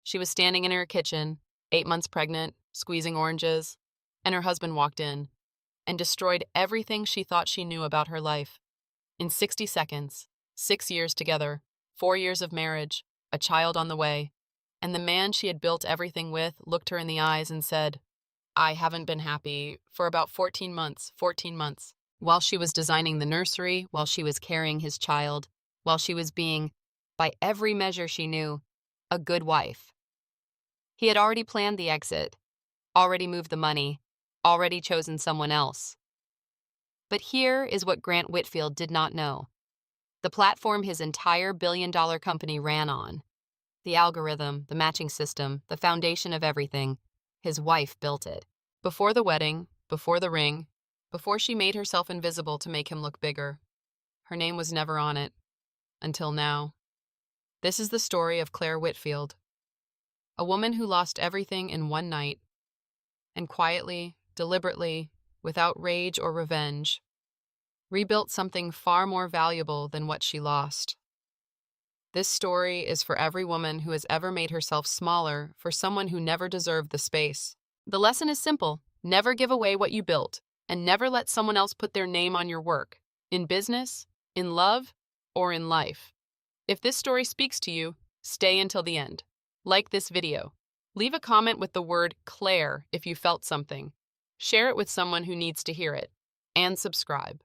She was standing in her kitchen, 8 months pregnant, squeezing oranges, and her husband walked in and destroyed everything she thought she knew about her life. In 60 seconds, 6 years together, 4 years of marriage, a child on the way, and the man she had built everything with looked her in the eyes and said, I haven't been happy for about 14 months, 14 months. While she was designing the nursery, while she was carrying his child, while she was being, by every measure she knew, a good wife. He had already planned the exit, already moved the money, already chosen someone else. But here is what Grant Whitfield did not know. The platform his entire billion-dollar company ran on, the algorithm, the matching system, the foundation of everything, his wife built it. Before the wedding, before the ring, before she made herself invisible to make him look bigger. Her name was never on it. Until now. This is the story of Claire Whitfield, a woman who lost everything in one night, and quietly, deliberately, without rage or revenge, rebuilt something far more valuable than what she lost. This story is for every woman who has ever made herself smaller for someone who never deserved the space. The lesson is simple. Never give away what you built, and never let someone else put their name on your work, in business, in love, or in life. If this story speaks to you, stay until the end. Like this video. Leave a comment with the word Claire if you felt something. Share it with someone who needs to hear it. And subscribe.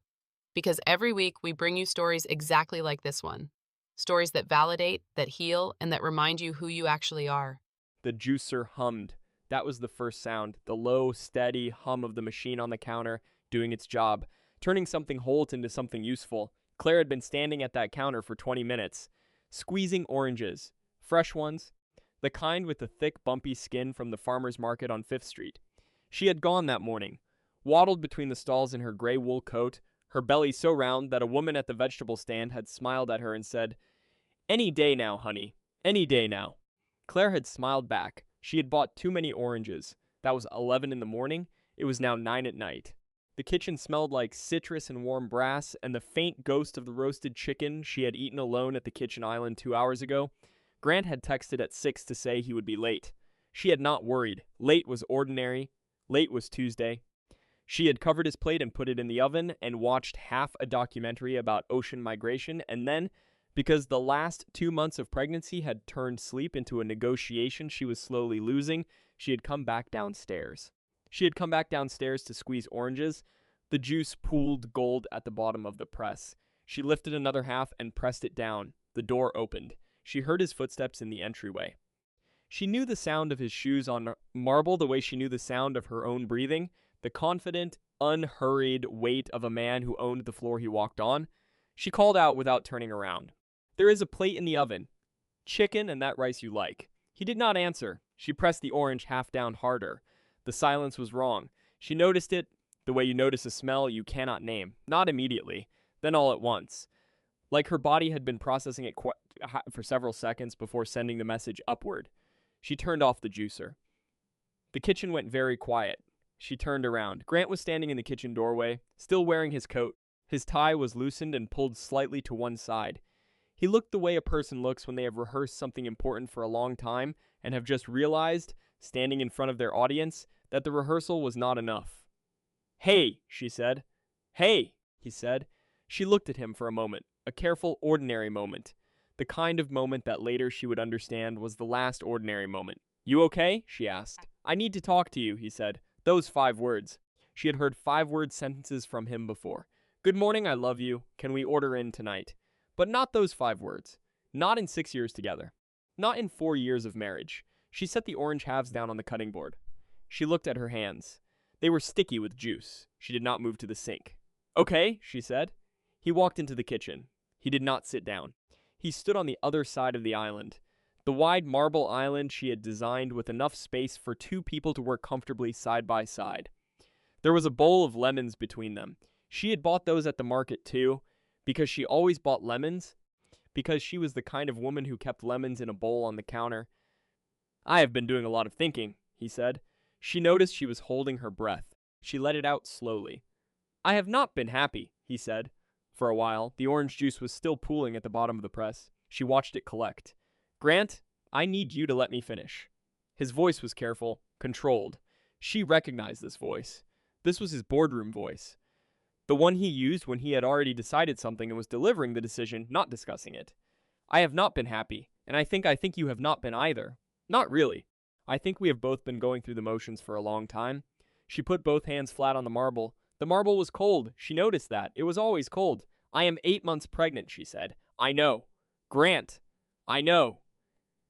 Because every week we bring you stories exactly like this one. Stories that validate, that heal, and that remind you who you actually are. The juicer hummed. That was the first sound, the low, steady hum of the machine on the counter doing its job, turning something Holt into something useful. Claire had been standing at that counter for 20 minutes, squeezing oranges, fresh ones, the kind with the thick, bumpy skin from the farmer's market on 5th Street. She had gone that morning, waddled between the stalls in her gray wool coat, her belly so round that a woman at the vegetable stand had smiled at her and said, "Any day now, honey, any day now." Claire had smiled back. She had bought too many oranges. That was 11 in the morning. It was now 9 at night. The kitchen smelled like citrus and warm brass, and the faint ghost of the roasted chicken she had eaten alone at the kitchen island 2 hours ago. Grant had texted at 6 to say he would be late. She had not worried. Late was ordinary. Late was Tuesday. She had covered his plate and put it in the oven and watched half a documentary about ocean migration, and then, because the last 2 months of pregnancy had turned sleep into a negotiation she was slowly losing, she had come back downstairs. She had come back downstairs to squeeze oranges. The juice pooled gold at the bottom of the press. She lifted another half and pressed it down. The door opened. She heard his footsteps in the entryway. She knew the sound of his shoes on marble the way she knew the sound of her own breathing, the confident, unhurried weight of a man who owned the floor he walked on. She called out without turning around. "There is a plate in the oven. Chicken and that rice you like." He did not answer. She pressed the orange half down harder. The silence was wrong. She noticed it the way you notice a smell you cannot name. Not immediately, then all at once. Like her body had been processing it for several seconds before sending the message upward. She turned off the juicer. The kitchen went very quiet. She turned around. Grant was standing in the kitchen doorway, still wearing his coat. His tie was loosened and pulled slightly to one side. He looked the way a person looks when they have rehearsed something important for a long time and have just realized, standing in front of their audience, that the rehearsal was not enough. "Hey," she said. "Hey," he said. She looked at him for a moment, a careful, ordinary moment, the kind of moment that later she would understand was the last ordinary moment. "You okay?" she asked. "I need to talk to you," he said. Those 5 words. She had heard 5-word sentences from him before. "Good morning, I love you. Can we order in tonight?" But not those 5 words. Not in 6 years together. Not in 4 years of marriage. She set the orange halves down on the cutting board. She looked at her hands. They were sticky with juice. She did not move to the sink. "Okay," she said. He walked into the kitchen. He did not sit down. He stood on the other side of the island. The wide marble island she had designed with enough space for 2 people to work comfortably side by side. There was a bowl of lemons between them. She had bought those at the market too, because she always bought lemons, because she was the kind of woman who kept lemons in a bowl on the counter. "I have been doing a lot of thinking," he said. She noticed she was holding her breath. She let it out slowly. "I have not been happy," he said. For a while, the orange juice was still pooling at the bottom of the press. She watched it collect. "Grant, I need you to let me finish. His voice was careful, controlled. She recognized this voice. This was his boardroom voice. The one he used when he had already decided something and was delivering the decision, not discussing it. I have not been happy, and I think you have not been either. Not really. I think we have both been going through the motions for a long time. She put both hands flat on the marble. The marble was cold. She noticed that. It was always cold. I am 8 months pregnant, she said. I know. Grant. I know.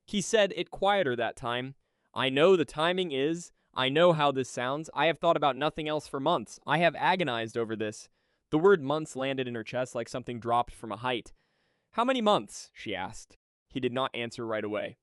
He said it quieter that time. I know the timing is. I know how this sounds. I have thought about nothing else for months. I have agonized over this. The word months landed in her chest like something dropped from a height. How many months? She asked. He did not answer right away.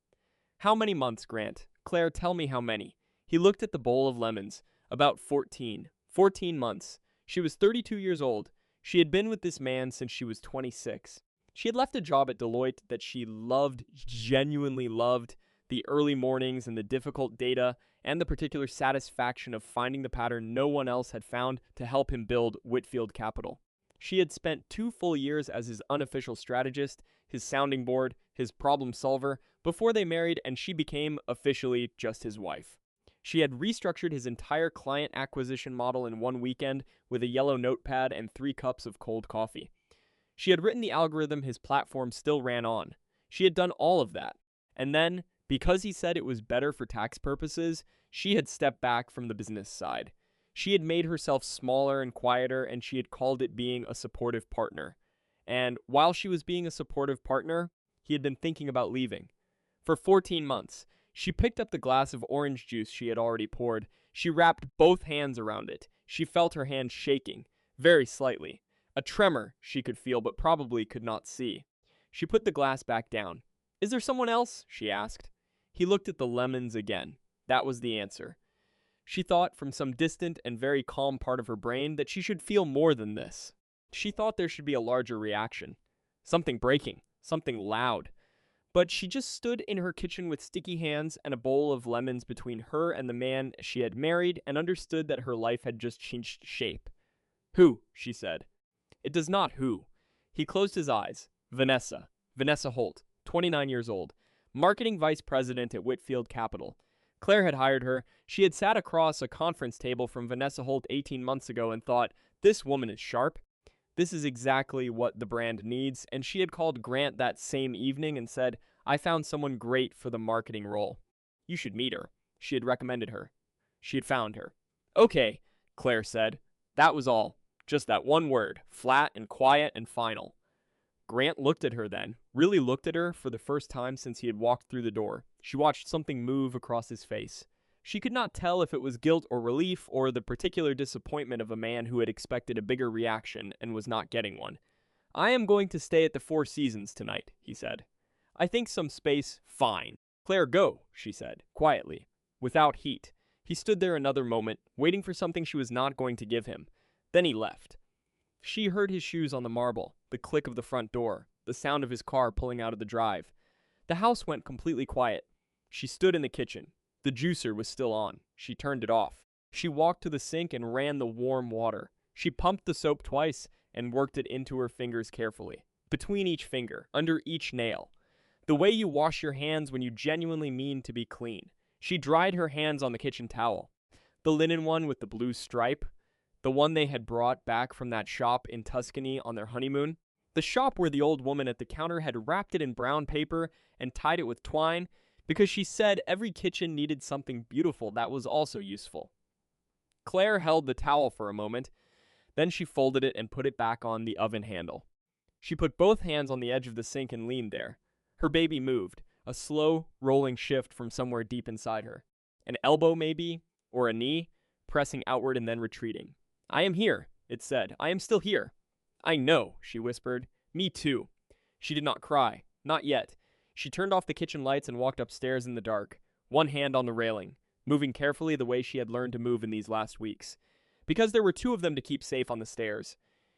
How many months, Grant? Claire, tell me how many. He looked at the bowl of lemons. About 14. 14 months. She was 32 years old. She had been with this man since she was 26. She had left a job at Deloitte that she loved, genuinely loved, the early mornings and the difficult data and the particular satisfaction of finding the pattern no one else had found to help him build Whitfield Capital. She had spent 2 full years as his unofficial strategist, his sounding board, his problem solver, before they married, and she became officially just his wife. She had restructured his entire client acquisition model in one weekend with a yellow notepad and 3 cups of cold coffee. She had written the algorithm his platform still ran on. She had done all of that. And then, because he said it was better for tax purposes, she had stepped back from the business side. She had made herself smaller and quieter, and she had called it being a supportive partner. And while she was being a supportive partner, he had been thinking about leaving. For 14 months, she picked up the glass of orange juice she had already poured. She wrapped both hands around it. She felt her hand shaking, very slightly. A tremor she could feel but probably could not see. She put the glass back down. Is there someone else? She asked. He looked at the lemons again. That was the answer. She thought from some distant and very calm part of her brain that she should feel more than this. She thought there should be a larger reaction. Something breaking. Something loud. But she just stood in her kitchen with sticky hands and a bowl of lemons between her and the man she had married and understood that her life had just changed shape. Who? She said. It does not who. He closed his eyes. Vanessa. Vanessa Holt, 29 years old. Marketing vice president at Whitfield Capital. Claire had hired her. She had sat across a conference table from Vanessa Holt 18 months ago and thought, this woman is sharp. This is exactly what the brand needs, and she had called Grant that same evening and said, I found someone great for the marketing role. You should meet her. She had recommended her. She had found her. Okay, Claire said. That was all. Just that one word, flat and quiet and final. Grant looked at her then, really looked at her for the first time since he had walked through the door. She watched something move across his face. She could not tell if it was guilt or relief or the particular disappointment of a man who had expected a bigger reaction and was not getting one. I am going to stay at the Four Seasons tonight, he said. I think some space, fine. Claire, go, she said, quietly, without heat. He stood there another moment, waiting for something she was not going to give him. Then he left. She heard his shoes on the marble, the click of the front door, the sound of his car pulling out of the drive. The house went completely quiet. She stood in the kitchen. The juicer was still on. She turned it off. She walked to the sink and ran the warm water. She pumped the soap twice and worked it into her fingers carefully, between each finger, under each nail. The way you wash your hands when you genuinely mean to be clean. She dried her hands on the kitchen towel. The linen one with the blue stripe. The one they had brought back from that shop in Tuscany on their honeymoon. The shop where the old woman at the counter had wrapped it in brown paper and tied it with twine because she said every kitchen needed something beautiful that was also useful. Claire held the towel for a moment. Then she folded it and put it back on the oven handle. She put both hands on the edge of the sink and leaned there. Her baby moved, a slow, rolling shift from somewhere deep inside her. An elbow, maybe, or a knee, pressing outward and then retreating. I am here, it said. I am still here. I know, she whispered. Me too. She did not cry. Not yet. She turned off the kitchen lights and walked upstairs in the dark, one hand on the railing, moving carefully the way she had learned to move in these last weeks. Because there were 2 of them to keep safe on the stairs.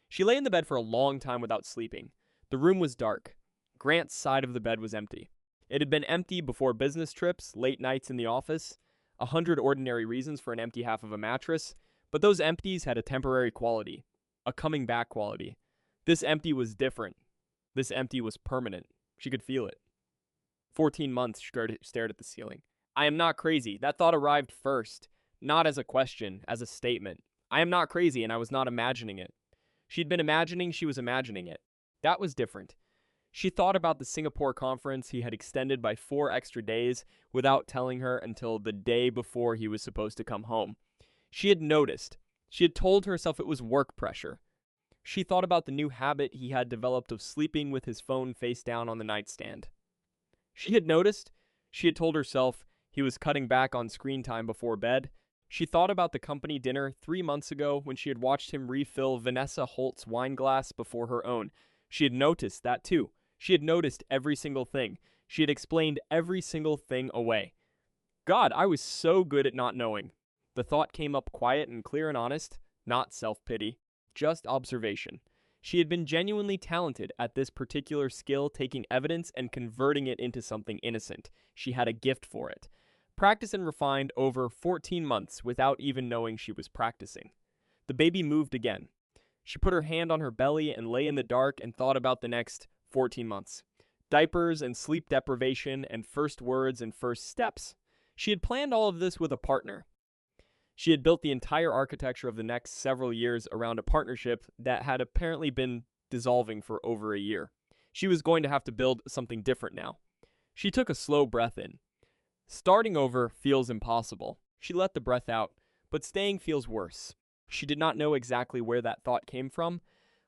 She lay in the bed for a long time without sleeping. The room was dark. Grant's side of the bed was empty. It had been empty before business trips, late nights in the office, 100 ordinary reasons for an empty half of a mattress, but those empties had a temporary quality, a coming back quality. This empty was different. This empty was permanent. She could feel it. 14 months stared at the ceiling. I am not crazy. That thought arrived first, not as a question, as a statement. I am not crazy, and I was not imagining it. She'd been imagining she was imagining it. That was different. She thought about the Singapore conference he had extended by 4 extra days without telling her until the day before he was supposed to come home. She had noticed. She had told herself it was work pressure. She thought about the new habit he had developed of sleeping with his phone face down on the nightstand. She had noticed. She had told herself he was cutting back on screen time before bed. She thought about the company dinner 3 months ago when she had watched him refill Vanessa Holt's wine glass before her own. She had noticed that too. She had noticed every single thing. She had explained every single thing away. God, I was so good at not knowing. The thought came up quiet and clear and honest, not self-pity, just observation. She had been genuinely talented at this particular skill, taking evidence and converting it into something innocent. She had a gift for it. Practiced and refined over 14 months without even knowing she was practicing. The baby moved again. She put her hand on her belly and lay in the dark and thought about the next 14 months. Diapers and sleep deprivation and first words and first steps. She had planned all of this with a partner. She had built the entire architecture of the next several years around a partnership that had apparently been dissolving for over a year. She was going to have to build something different now. She took a slow breath in. Starting over feels impossible. She let the breath out, but staying feels worse. She did not know exactly where that thought came from,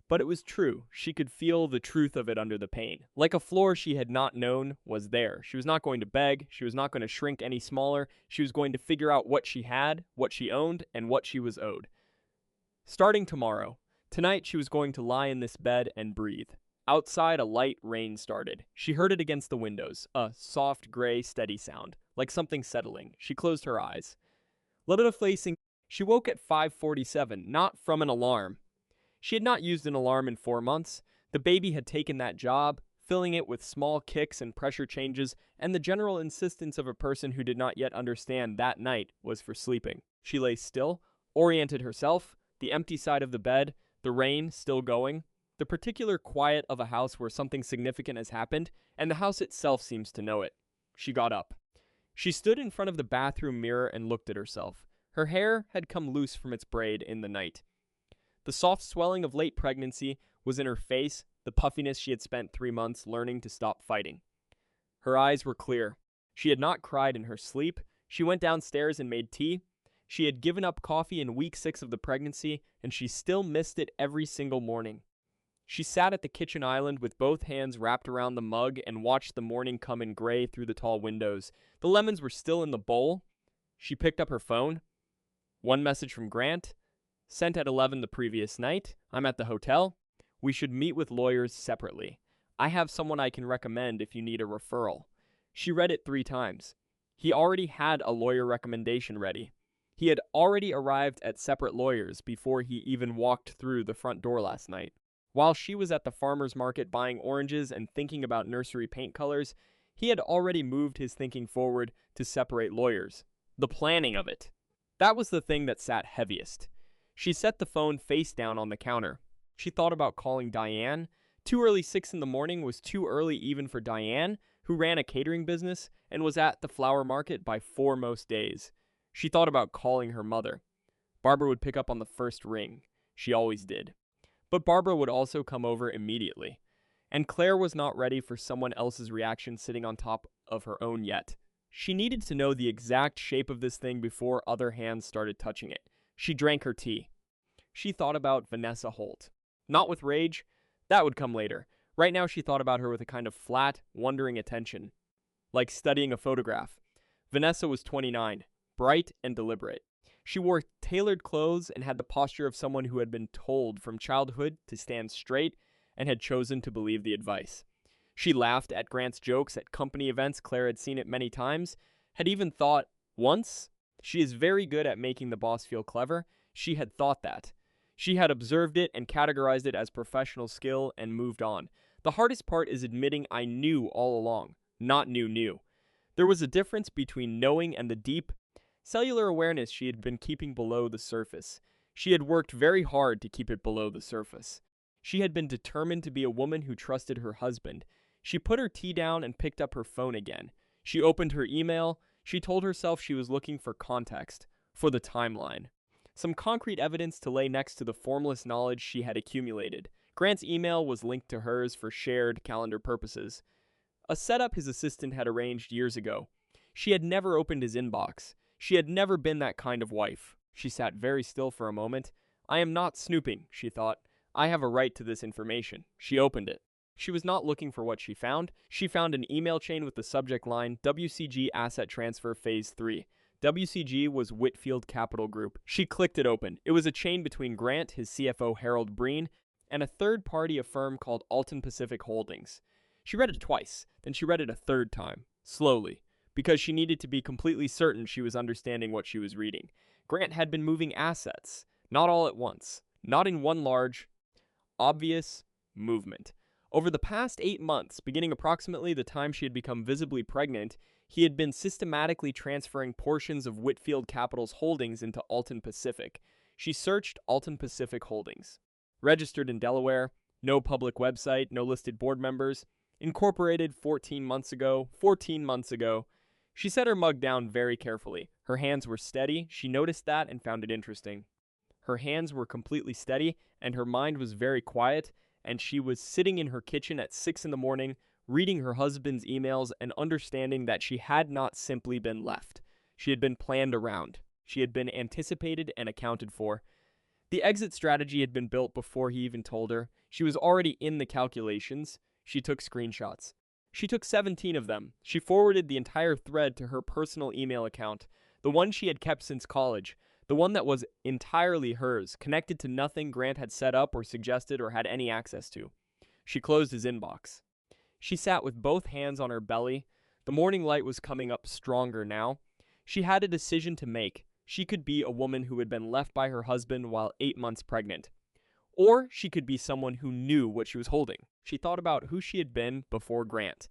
but it was true. She could feel the truth of it under the pain. Like a floor she had not known was there. She was not going to beg. She was not going to shrink any smaller. She was going to figure out what she had, what she owned, and what she was owed. Starting tomorrow. Tonight she was going to lie in this bed and breathe. Outside, a light rain started. She heard it against the windows, a soft, gray, steady sound, like something settling. She closed her eyes. Little facing, she woke at 5:47, not from an alarm. She had not used an alarm in 4 months. The baby had taken that job, filling it with small kicks and pressure changes, and the general insistence of a person who did not yet understand that night was for sleeping. She lay still, oriented herself, the empty side of the bed, the rain still going, the particular quiet of a house where something significant has happened, and the house itself seems to know it. She got up. She stood in front of the bathroom mirror and looked at herself. Her hair had come loose from its braid in the night. The soft swelling of late pregnancy was in her face, the puffiness she had spent 3 months learning to stop fighting. Her eyes were clear. She had not cried in her sleep. She went downstairs and made tea. She had given up coffee in week 6 of the pregnancy, and she still missed it every single morning. She sat at the kitchen island with both hands wrapped around the mug and watched the morning come in gray through the tall windows. The lemons were still in the bowl. She picked up her phone. One message from Grant. Sent at 11 the previous night. I'm at the hotel. We should meet with lawyers separately. I have someone I can recommend if you need a referral. She read it 3 times. He already had a lawyer recommendation ready. He had already arrived at separate lawyers before he even walked through the front door last night. While she was at the farmer's market buying oranges and thinking about nursery paint colors, he had already moved his thinking forward to separate lawyers. The planning of it. That was the thing that sat heaviest. She set the phone face down on the counter. She thought about calling Diane. Too early 6 in the morning was too early even for Diane, who ran a catering business and was at the flower market by 4 most days. She thought about calling her mother. Barbara would pick up on the first ring. She always did. But Barbara would also come over immediately. And Claire was not ready for someone else's reaction sitting on top of her own yet. She needed to know the exact shape of this thing before other hands started touching it. She drank her tea. She thought about Vanessa Holt. Not with rage. That would come later. Right now she thought about her with a kind of flat, wondering attention. Like studying a photograph. Vanessa was 29, bright and deliberate. She wore tailored clothes and had the posture of someone who had been told from childhood to stand straight and had chosen to believe the advice. She laughed at Grant's jokes at company events. Claire had seen it many times, had even thought, once, she is very good at making the boss feel clever. She had thought that. She had observed it and categorized it as professional skill and moved on. The hardest part is admitting I knew all along, not knew. There was a difference between knowing and the deep, cellular awareness she had been keeping below the surface. She had worked very hard to keep it below the surface. She had been determined to be a woman who trusted her husband. She put her tea down and picked up her phone again. She opened her email. She told herself she was looking for context, for the timeline. Some concrete evidence to lay next to the formless knowledge she had accumulated. Grant's email was linked to hers for shared calendar purposes. A setup his assistant had arranged years ago. She had never opened his inbox. She had never been that kind of wife. She sat very still for a moment. I am not snooping, she thought. I have a right to this information. She opened it. She was not looking for what she found. She found an email chain with the subject line, WCG Asset Transfer Phase 3. WCG was Whitfield Capital Group. She clicked it open. It was a chain between Grant, his CFO Harold Breen, and a third party, a firm called Alton Pacific Holdings. She read it twice, then she read it a third time, slowly, because she needed to be completely certain she was understanding what she was reading. Grant had been moving assets, not all at once, not in one large, obvious movement. Over the past 8 months, beginning approximately the time she had become visibly pregnant, he had been systematically transferring portions of Whitfield Capital's holdings into Alton Pacific. She searched Alton Pacific Holdings. Registered in Delaware, no public website, no listed board members, incorporated 14 months ago. She set her mug down very carefully. Her hands were steady. She noticed that and found it interesting. Her hands were completely steady, and her mind was very quiet, and she was sitting in her kitchen at 6 in the morning, reading her husband's emails and understanding that she had not simply been left. She had been planned around. She had been anticipated and accounted for. The exit strategy had been built before he even told her. She was already in the calculations. She took screenshots. She took 17 of them. She forwarded the entire thread to her personal email account, the one she had kept since college, the one that was entirely hers, connected to nothing Grant had set up or suggested or had any access to. She closed his inbox. She sat with both hands on her belly. The morning light was coming up stronger now. She had a decision to make. She could be a woman who had been left by her husband while 8 months pregnant. Or she could be someone who knew what she was holding. She thought about who she had been before Grant,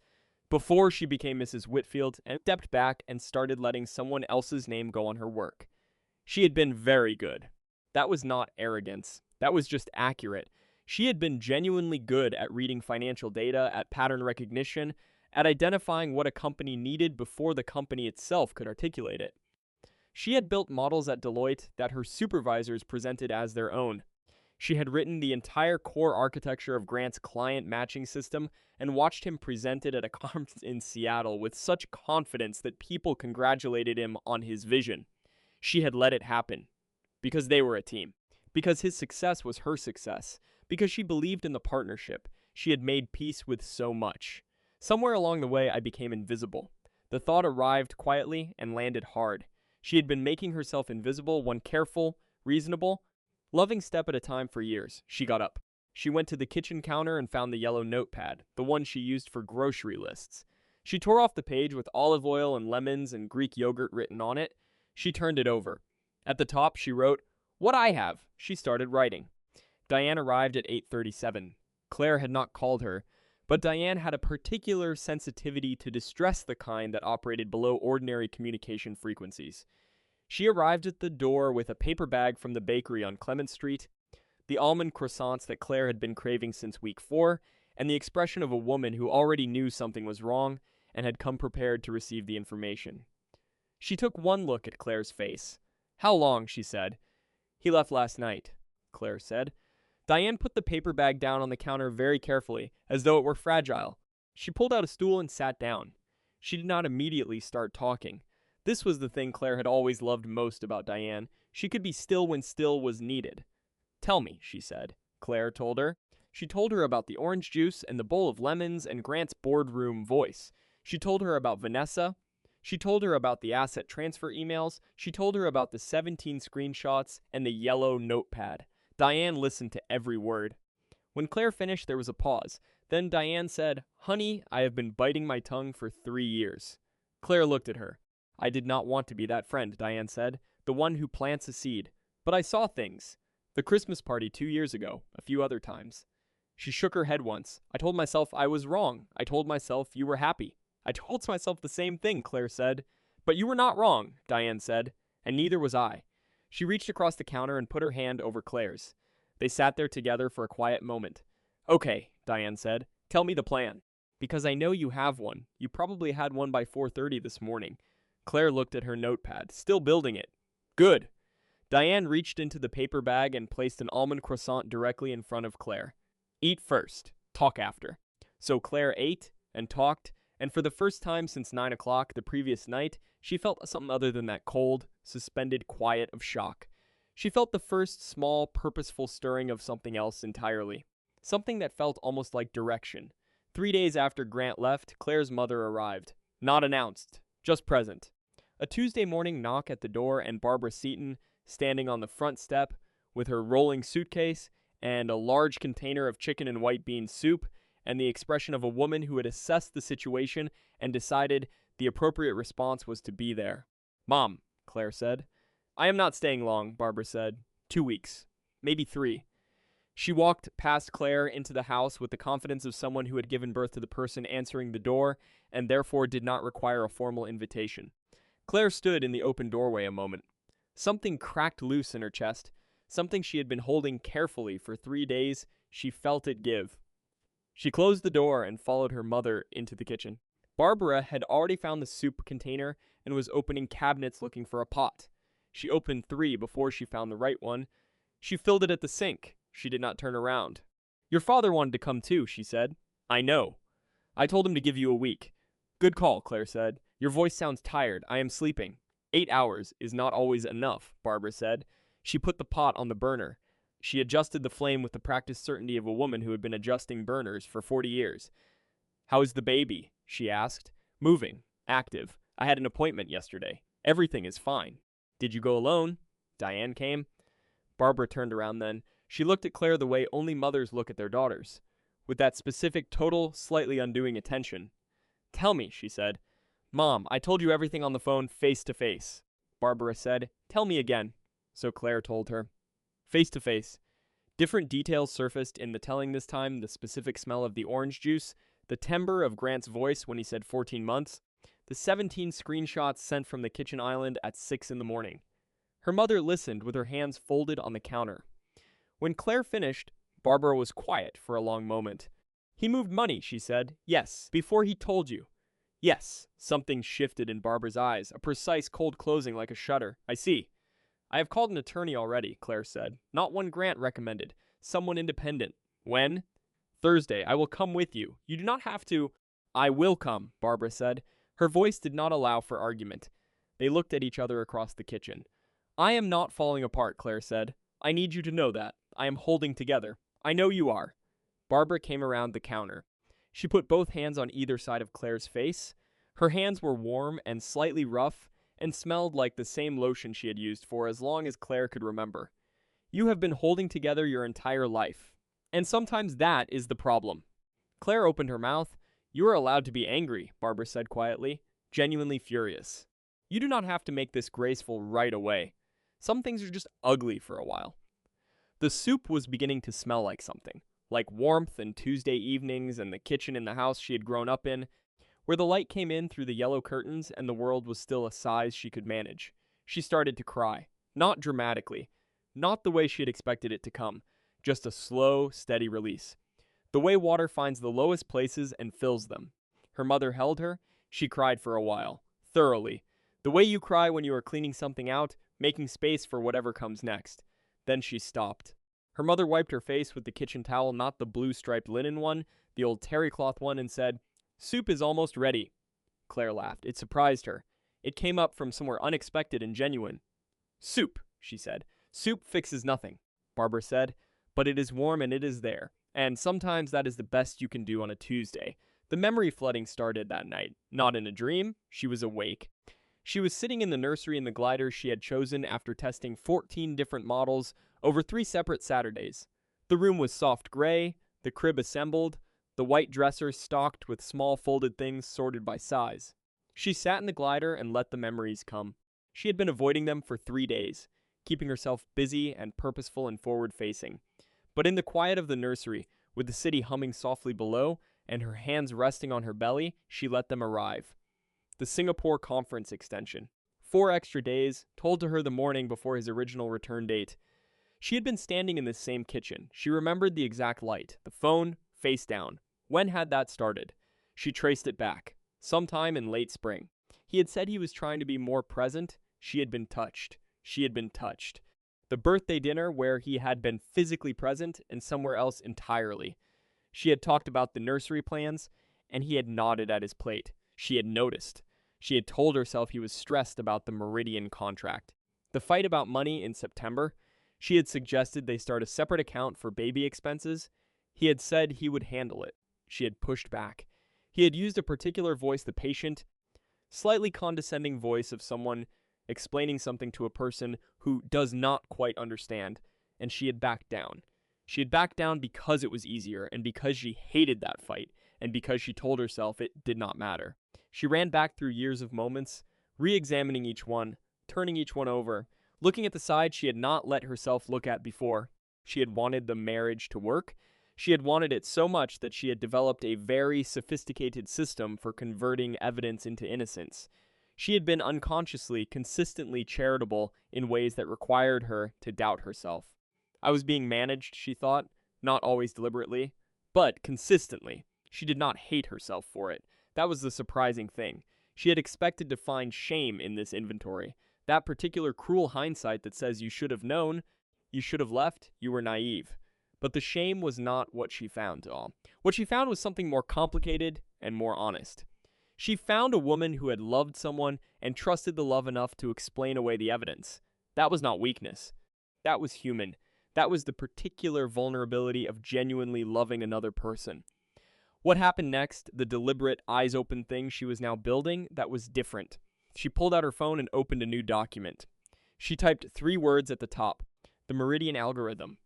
before she became Mrs. Whitfield, and stepped back and started letting someone else's name go on her work. She had been very good. That was not arrogance. That was just accurate. She had been genuinely good at reading financial data, at pattern recognition, at identifying what a company needed before the company itself could articulate it. She had built models at Deloitte that her supervisors presented as their own. She had written the entire core architecture of Grant's client matching system and watched him present it at a conference in Seattle with such confidence that people congratulated him on his vision. She had let it happen because they were a team, because his success was her success, because she believed in the partnership. She had made peace with so much. Somewhere along the way, I became invisible. The thought arrived quietly and landed hard. She had been making herself invisible, one careful, reasonable, loving step at a time for years. She got up. She went to the kitchen counter and found the yellow notepad, the one she used for grocery lists. She tore off the page with olive oil and lemons and Greek yogurt written on it. She turned it over. At the top, she wrote, "What I have." She started writing. Diane arrived at 8:37. Claire had not called her, but Diane had a particular sensitivity to distress, the kind that operated below ordinary communication frequencies. She arrived at the door with a paper bag from the bakery on Clement Street, the almond croissants that Claire had been craving since week 4, and the expression of a woman who already knew something was wrong and had come prepared to receive the information. She took one look at Claire's face. "How long?" she said. "He left last night," Claire said. Diane put the paper bag down on the counter very carefully, as though it were fragile. She pulled out a stool and sat down. She did not immediately start talking. This was the thing Claire had always loved most about Diane. She could be still when still was needed. "Tell me," she said. Claire told her. She told her about the orange juice and the bowl of lemons and Grant's boardroom voice. She told her about Vanessa. She told her about the asset transfer emails. She told her about the 17 screenshots and the yellow notepad. Diane listened to every word. When Claire finished, there was a pause. Then Diane said, "Honey, I have been biting my tongue for 3 years." Claire looked at her. "I did not want to be that friend," Diane said, "the one who plants a seed. But I saw things. The Christmas party 2 years ago, a few other times." She shook her head once. "I told myself I was wrong. I told myself you were happy." "I told myself the same thing," Claire said. "But you were not wrong," Diane said, "and neither was I." She reached across the counter and put her hand over Claire's. They sat there together for a quiet moment. "Okay," Diane said, "tell me the plan." Because I know you have one. You probably had one by 4:30 this morning. Claire looked at her notepad, still building it. Good. Diane reached into the paper bag and placed an almond croissant directly in front of Claire. Eat first, talk after. So Claire ate and talked, and for the first time since 9 o'clock the previous night, she felt something other than that cold, suspended quiet of shock. She felt the first small, purposeful stirring of something else entirely. Something that felt almost like direction. 3 days after Grant left, Claire's mother arrived. Not announced, just present. A Tuesday morning knock at the door, and Barbara Seaton, standing on the front step with her rolling suitcase and a large container of chicken and white bean soup, and the expression of a woman who had assessed the situation and decided the appropriate response was to be there. Mom, Claire said. I am not staying long, Barbara said. 2 weeks. Maybe 3. She walked past Claire into the house with the confidence of someone who had given birth to the person answering the door and therefore did not require a formal invitation. Claire stood in the open doorway a moment. Something cracked loose in her chest, something she had been holding carefully for 3 days. She felt it give. She closed the door and followed her mother into the kitchen. Barbara had already found the soup container and was opening cabinets looking for a pot. She opened 3 before she found the right one. She filled it at the sink. She did not turn around. Your father wanted to come too, she said. I know. I told him to give you a week. Good call, Claire said. Your voice sounds tired. I am sleeping. 8 hours is not always enough, Barbara said. She put the pot on the burner. She adjusted the flame with the practiced certainty of a woman who had been adjusting burners for 40 years. How is the baby? She asked. Moving. Active. I had an appointment yesterday. Everything is fine. Did you go alone? Diane came. Barbara turned around then. She looked at Claire the way only mothers look at their daughters, with that specific, total, slightly undoing attention. Tell me, she said. Mom, I told you everything on the phone face to face. Barbara said, tell me again. So Claire told her. Face to face. Different details surfaced in the telling this time, the specific smell of the orange juice, the timbre of Grant's voice when he said 14 months, the 17 screenshots sent from the kitchen island at 6 in the morning. Her mother listened with her hands folded on the counter. When Claire finished, Barbara was quiet for a long moment. He moved money, she said. Yes, before he told you. Yes. Something shifted in Barbara's eyes, a precise cold closing like a shutter. I see. I have called an attorney already, Claire said. Not one Grant recommended. Someone independent. When? Thursday. I will come with you. You do not have to. I will come, Barbara said. Her voice did not allow for argument. They looked at each other across the kitchen. I am not falling apart, Claire said. I need you to know that. I am holding together. I know you are. Barbara came around the counter. She put both hands on either side of Claire's face. Her hands were warm and slightly rough and smelled like the same lotion she had used for as long as Claire could remember. You have been holding together your entire life. And sometimes that is the problem. Claire opened her mouth. You are allowed to be angry, Barbara said quietly, genuinely furious. You do not have to make this graceful right away. Some things are just ugly for a while. The soup was beginning to smell like something, like warmth and Tuesday evenings and the kitchen in the house she had grown up in, where the light came in through the yellow curtains and the world was still a size she could manage. She started to cry, not dramatically, not the way she had expected it to come, just a slow, steady release. The way water finds the lowest places and fills them. Her mother held her. She cried for a while, thoroughly. The way you cry when you are cleaning something out, making space for whatever comes next. Then she stopped. Her mother wiped her face with the kitchen towel, not the blue striped linen one, the old terry cloth one, and said, Soup is almost ready. Claire laughed. It surprised her. It came up from somewhere unexpected and genuine. Soup, she said. Soup fixes nothing, Barbara said, but it is warm and it is there. And sometimes that is the best you can do on a Tuesday. The memory flooding started that night. Not in a dream. She was awake. She was sitting in the nursery in the glider she had chosen after testing 14 different models over 3 separate Saturdays. The room was soft gray, the crib assembled, the white dresser stocked with small folded things sorted by size. She sat in the glider and let the memories come. She had been avoiding them for 3 days, keeping herself busy and purposeful and forward-facing. But in the quiet of the nursery, with the city humming softly below and her hands resting on her belly, she let them arrive. The Singapore conference extension. 4 extra days, told to her the morning before his original return date. She had been standing in this same kitchen. She remembered the exact light. The phone, face down. When had that started? She traced it back, sometime in late spring. He had said he was trying to be more present. She had been touched. She had been touched. The birthday dinner where he had been physically present and somewhere else entirely. She had talked about the nursery plans, and he had nodded at his plate. She had noticed. She had told herself he was stressed about the Meridian contract. The fight about money in September, she had suggested they start a separate account for baby expenses. He had said he would handle it. She had pushed back. He had used a particular voice, the patient, slightly condescending voice of someone explaining something to a person who does not quite understand, and she had backed down. She had backed down because it was easier, and because she hated that fight, and because she told herself it did not matter. She ran back through years of moments, re-examining each one, turning each one over, looking at the side she had not let herself look at before. She had wanted the marriage to work. She had wanted it so much that she had developed a very sophisticated system for converting evidence into innocence. She had been unconsciously, consistently charitable in ways that required her to doubt herself. I was being managed, she thought, not always deliberately, but consistently. She did not hate herself for it. That was the surprising thing. She had expected to find shame in this inventory. That particular cruel hindsight that says you should have known, you should have left, you were naive. But the shame was not what she found, all. What she found was something more complicated and more honest. She found a woman who had loved someone and trusted the love enough to explain away the evidence. That was not weakness. That was human. That was the particular vulnerability of genuinely loving another person. What happened next, the deliberate, eyes-open thing she was now building, that was different. She pulled out her phone and opened a new document. She typed 3 words at the top: the Meridian algorithm.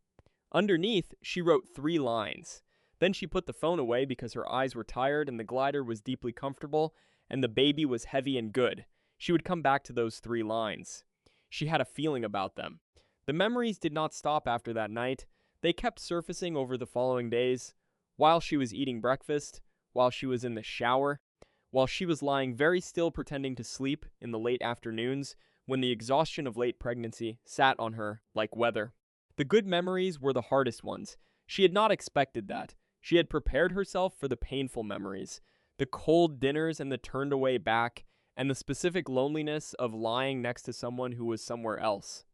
Underneath, she wrote 3 lines. Then she put the phone away because her eyes were tired and the glider was deeply comfortable and the baby was heavy and good. She would come back to those 3 lines. She had a feeling about them. The memories did not stop after that night. They kept surfacing over the following days. While she was eating breakfast, while she was in the shower, while she was lying very still pretending to sleep in the late afternoons when the exhaustion of late pregnancy sat on her like weather. The good memories were the hardest ones. She had not expected that. She had prepared herself for the painful memories, the cold dinners and the turned away back, and the specific loneliness of lying next to someone who was somewhere else.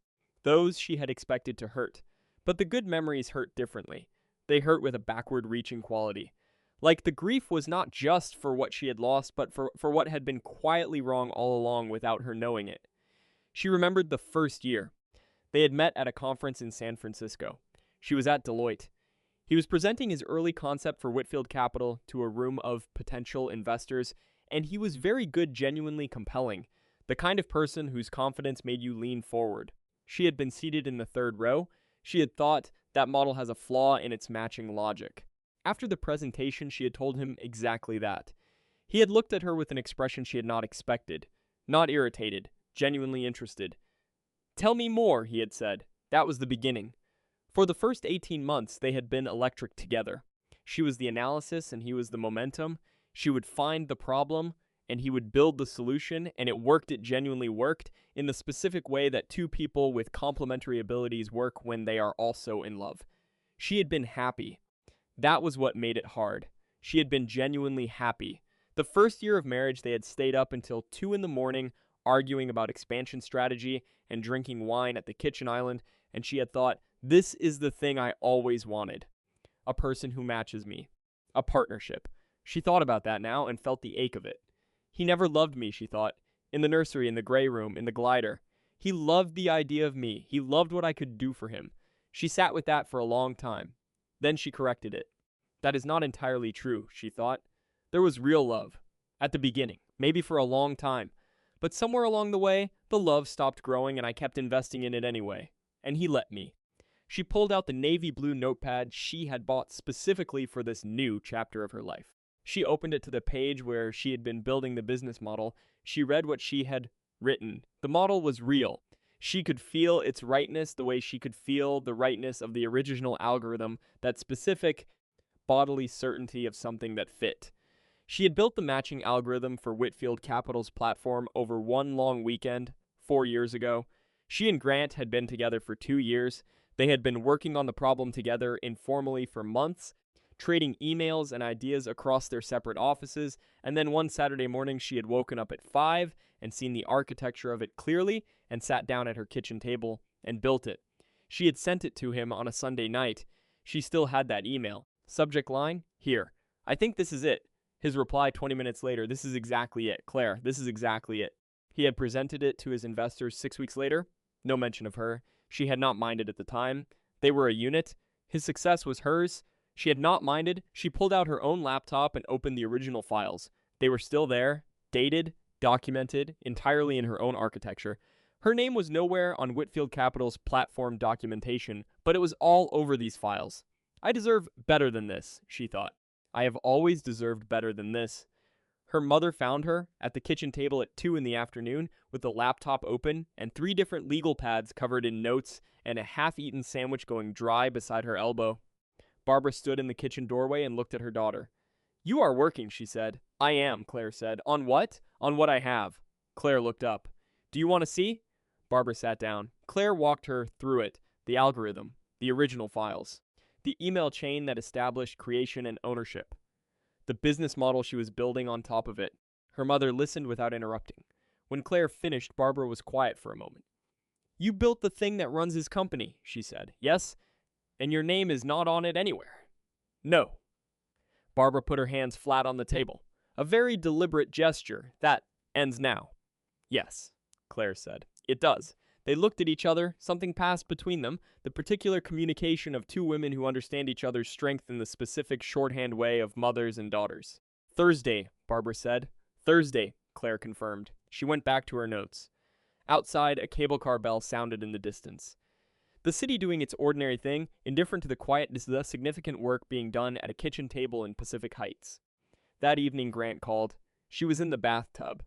Those she had expected to hurt. But the good memories hurt differently. They hurt with a backward-reaching quality. Like the grief was not just for what she had lost, but for what had been quietly wrong all along without her knowing it. She remembered the first year. They had met at a conference in San Francisco. She was at Deloitte. He was presenting his early concept for Whitfield Capital to a room of potential investors, and he was very good, genuinely compelling, the kind of person whose confidence made you lean forward. She had been seated in the 3rd row. She had thought, that model has a flaw in its matching logic. After the presentation, she had told him exactly that. He had looked at her with an expression she had not expected. Not irritated, genuinely interested. "Tell me more," he had said. That was the beginning. For the first 18 months, they had been electric together. She was the analysis and he was the momentum. She would find the problem and he would build the solution, and it worked. It genuinely worked in the specific way that 2 people with complementary abilities work when they are also in love. She had been happy. That was what made it hard. She had been genuinely happy. The first year of marriage, they had stayed up until 2 in the morning, arguing about expansion strategy and drinking wine at the kitchen island, and she had thought, this is the thing I always wanted. A person who matches me. A partnership. She thought about that now and felt the ache of it. He never loved me, she thought. In the nursery, in the gray room, in the glider. He loved the idea of me. He loved what I could do for him. She sat with that for a long time. Then she corrected it. That is not entirely true, she thought. There was real love. At the beginning. Maybe for a long time. But somewhere along the way, the love stopped growing and I kept investing in it anyway. And he let me. She pulled out the navy blue notepad she had bought specifically for this new chapter of her life. She opened it to the page where she had been building the business model. She read what she had written. The model was real. She could feel its rightness the way she could feel the rightness of the original algorithm, that specific bodily certainty of something that fit. She had built the matching algorithm for Whitfield Capital's platform over one long weekend 4 years ago. She and Grant had been together for 2 years. They had been working on the problem together informally for months. trading emails and ideas across their separate offices, and then one Saturday morning she had woken up at 5 and seen the architecture of it clearly and sat down at her kitchen table and built it. She had sent it to him on a Sunday night. She still had that email. Subject line, here. I think this is it. His reply 20 minutes later, this is exactly it. Claire, this is exactly it. He had presented it to his investors 6 weeks later. No mention of her. She had not minded at the time. They were a unit. His success was hers. She had not minded. She pulled out her own laptop and opened the original files. They were still there, dated, documented, entirely in her own architecture. Her name was nowhere on Whitfield Capital's platform documentation, but it was all over these files. I deserve better than this, she thought. I have always deserved better than this. Her mother found her at the kitchen table at 2 in the afternoon with the laptop open and 3 different legal pads covered in notes and a half-eaten sandwich going dry beside her elbow. Barbara stood in the kitchen doorway and looked at her daughter. You are working, she said. I am, Claire said. On what? On what I have. Claire looked up. Do you want to see? Barbara sat down. Claire walked her through it, the algorithm, the original files, the email chain that established creation and ownership, the business model she was building on top of it. Her mother listened without interrupting. When Claire finished, Barbara was quiet for a moment. You built the thing that runs his company, she said. Yes? And your name is not on it anywhere. No. Barbara put her hands flat on the table. A very deliberate gesture. That ends now. Yes, Claire said. It does. They looked at each other. Something passed between them, the particular communication of 2 women who understand each other's strength in the specific shorthand way of mothers and daughters. Thursday, Barbara said. Thursday, Claire confirmed. She went back to her notes. Outside, a cable car bell sounded in the distance. The city doing its ordinary thing, indifferent to the quiet, significant work being done at a kitchen table in Pacific Heights. That evening, Grant called. She was in the bathtub.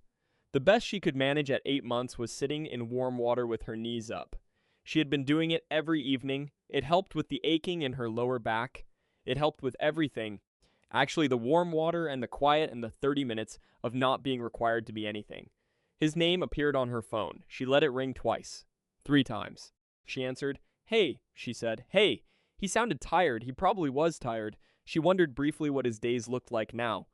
The best she could manage at 8 months was sitting in warm water with her knees up. She had been doing it every evening. It helped with the aching in her lower back. It helped with everything. Actually, the warm water and the quiet and the 30 minutes of not being required to be anything. His name appeared on her phone. She let it ring twice. 3 times. She answered. Hey, she said. Hey. He sounded tired. He probably was tired. She wondered briefly what his days looked like now.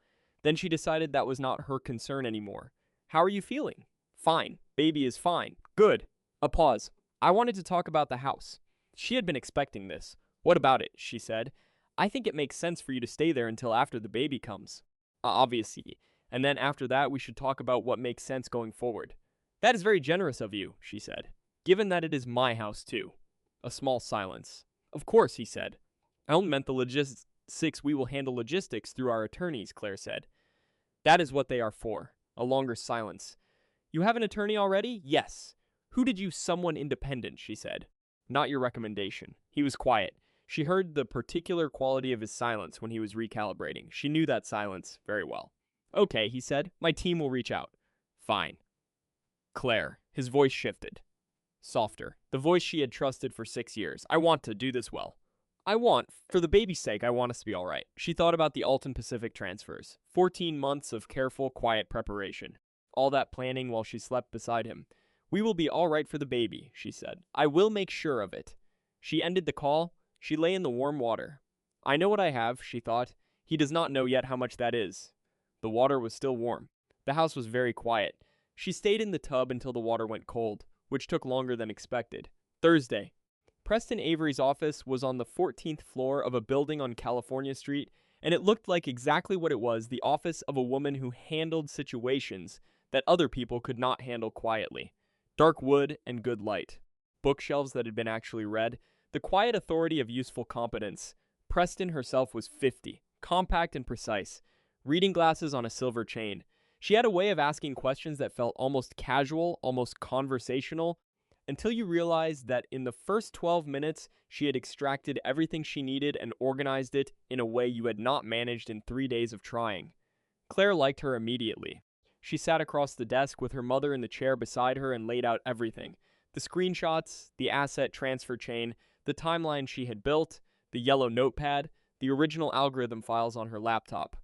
Then she decided that was not her concern anymore. How are you feeling? Fine. Baby is fine. Good. A pause. I wanted to talk about the house. She had been expecting this. What about it? She said. I think it makes sense for you to stay there until after the baby comes. Obviously. And then after that, we should talk about what makes sense going forward. That is very generous of you, she said. Given that it is my house, too. A small silence. Of course, he said. I only meant the logistics. We will handle logistics through our attorneys, Claire said. That is what they are for. A longer silence. You have an attorney already? Yes. Who did you someone independent, she said. Not your recommendation. He was quiet. She heard the particular quality of his silence when he was recalibrating. She knew that silence very well. Okay, he said. My team will reach out. Fine. Claire. His voice shifted. Softer. The voice she had trusted for 6 years. I want to do this well. For the baby's sake, I want us to be all right. She thought about the Alton Pacific transfers. 14 months of careful, quiet preparation. All that planning while she slept beside him. We will be all right for the baby, she said. I will make sure of it. She ended the call. She lay in the warm water. I know what I have, she thought. He does not know yet how much that is. The water was still warm. The house was very quiet. She stayed in the tub until the water went cold, which took longer than expected. Thursday. Preston Avery's office was on the 14th floor of a building on California Street, and it looked like exactly what it was, the office of a woman who handled situations that other people could not handle quietly. Dark wood and good light. Bookshelves that had been actually read. The quiet authority of useful competence. Preston herself was 50, compact and precise. Reading glasses on a silver chain. She had a way of asking questions that felt almost casual, almost conversational, until you realized that in the first 12 minutes, she had extracted everything she needed and organized it in a way you had not managed in 3 days of trying. Claire liked her immediately. She sat across the desk with her mother in the chair beside her and laid out everything. The screenshots, the asset transfer chain, the timeline she had built, the yellow notepad, the original algorithm files on her laptop.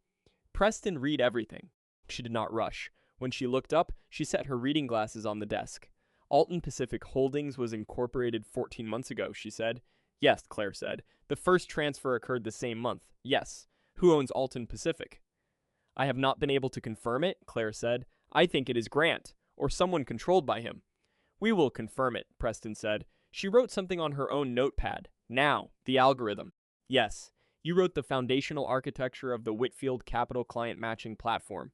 Preston read everything. She did not rush. When she looked up, she set her reading glasses on the desk. Alton Pacific Holdings was incorporated 14 months ago, she said. Yes, Claire said. The first transfer occurred the same month. Yes. Who owns Alton Pacific? I have not been able to confirm it, Claire said. I think it is Grant, or someone controlled by him. We will confirm it, Preston said. She wrote something on her own notepad. Now, the algorithm. Yes, you wrote the foundational architecture of the Whitfield Capital Client Matching Platform.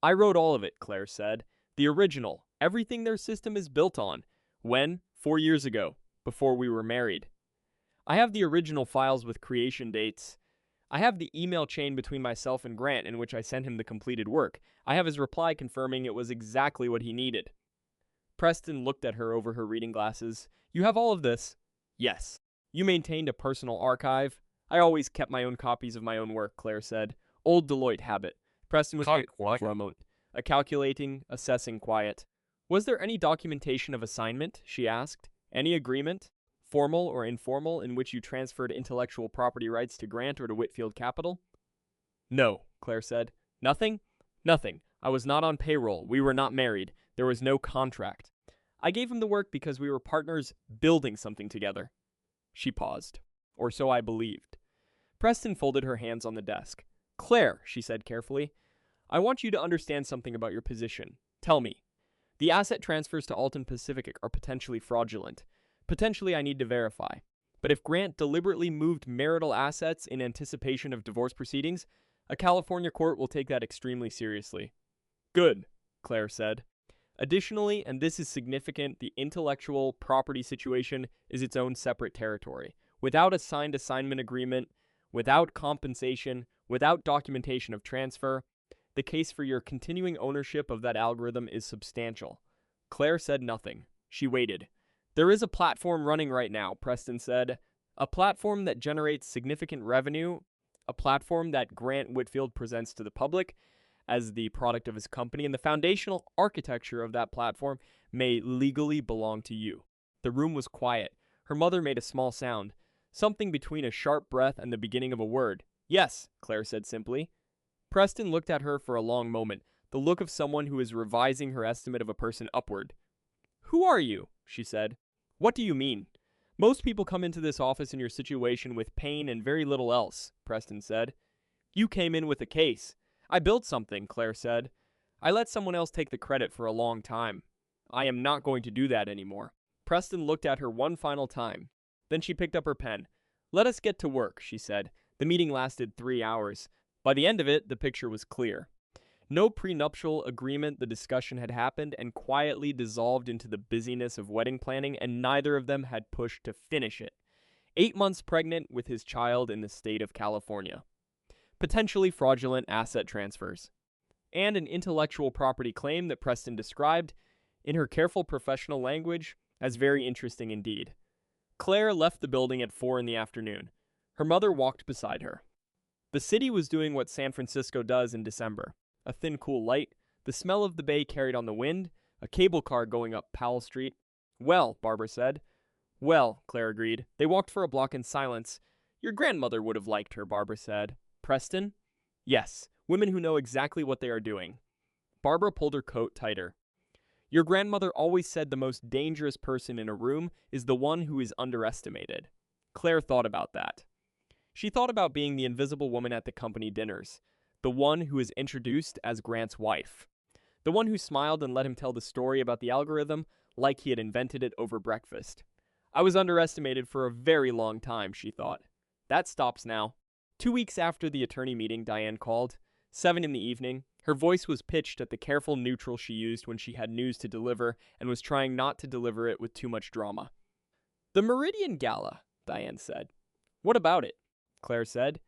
I wrote all of it, Claire said. The original, everything their system is built on. When? 4 years ago, before we were married. I have the original files with creation dates. I have the email chain between myself and Grant in which I sent him the completed work. I have his reply confirming it was exactly what he needed. Preston looked at her over her reading glasses. You have all of this? Yes. You maintained a personal archive? I always kept my own copies of my own work, Claire said. Old Deloitte habit. Preston was for a moment. A calculating, assessing quiet. Was there any documentation of assignment? She asked. Any agreement, formal or informal, in which you transferred intellectual property rights to Grant or to Whitfield Capital? No, Claire said. Nothing? Nothing. I was not on payroll. We were not married. There was no contract. I gave him the work because we were partners building something together. She paused. Or so I believed. Preston folded her hands on the desk. Claire, she said carefully, I want you to understand something about your position. Tell me. The asset transfers to Alton Pacific are potentially fraudulent. Potentially I need to verify. But if Grant deliberately moved marital assets in anticipation of divorce proceedings, a California court will take that extremely seriously. Good, Claire said. Additionally, and this is significant, the intellectual property situation is its own separate territory. Without a signed assignment agreement, without compensation, without documentation of transfer, the case for your continuing ownership of that algorithm is substantial. Claire said nothing. She waited. There is a platform running right now, Preston said. A platform that generates significant revenue, a platform that Grant Whitfield presents to the public as the product of his company, and the foundational architecture of that platform may legally belong to you. The room was quiet. Her mother made a small sound, something between a sharp breath and the beginning of a word. Yes, Claire said simply. Preston looked at her for a long moment, the look of someone who is revising her estimate of a person upward. Who are you? She said. What do you mean? Most people come into this office in your situation with pain and very little else, Preston said. You came in with a case. I built something, Claire said. I let someone else take the credit for a long time. I am not going to do that anymore. Preston looked at her one final time. Then she picked up her pen. Let us get to work, she said. The meeting lasted 3 hours. By the end of it, the picture was clear. No prenuptial agreement, the discussion had happened and quietly dissolved into the busyness of wedding planning, and neither of them had pushed to finish it. 8 months pregnant with his child in the state of California. Potentially fraudulent asset transfers. And an intellectual property claim that Preston described, in her careful professional language, as very interesting indeed. Claire left the building at 4 in the afternoon. Her mother walked beside her. The city was doing what San Francisco does in December. A thin, cool light, the smell of the bay carried on the wind, a cable car going up Powell Street. Well, Barbara said. Well, Claire agreed. They walked for a block in silence. Your grandmother would have liked her, Barbara said. Preston? Yes, women who know exactly what they are doing. Barbara pulled her coat tighter. Your grandmother always said the most dangerous person in a room is the one who is underestimated. Claire thought about that. She thought about being the invisible woman at the company dinners, the one who is introduced as Grant's wife, the one who smiled and let him tell the story about the algorithm like he had invented it over breakfast. I was underestimated for a very long time, she thought. That stops now. 2 weeks after the attorney meeting, Diane called. 7 in the evening. Her voice was pitched at the careful neutral she used when she had news to deliver and was trying not to deliver it with too much drama. The Meridian Gala, Diane said. What about it? Claire said.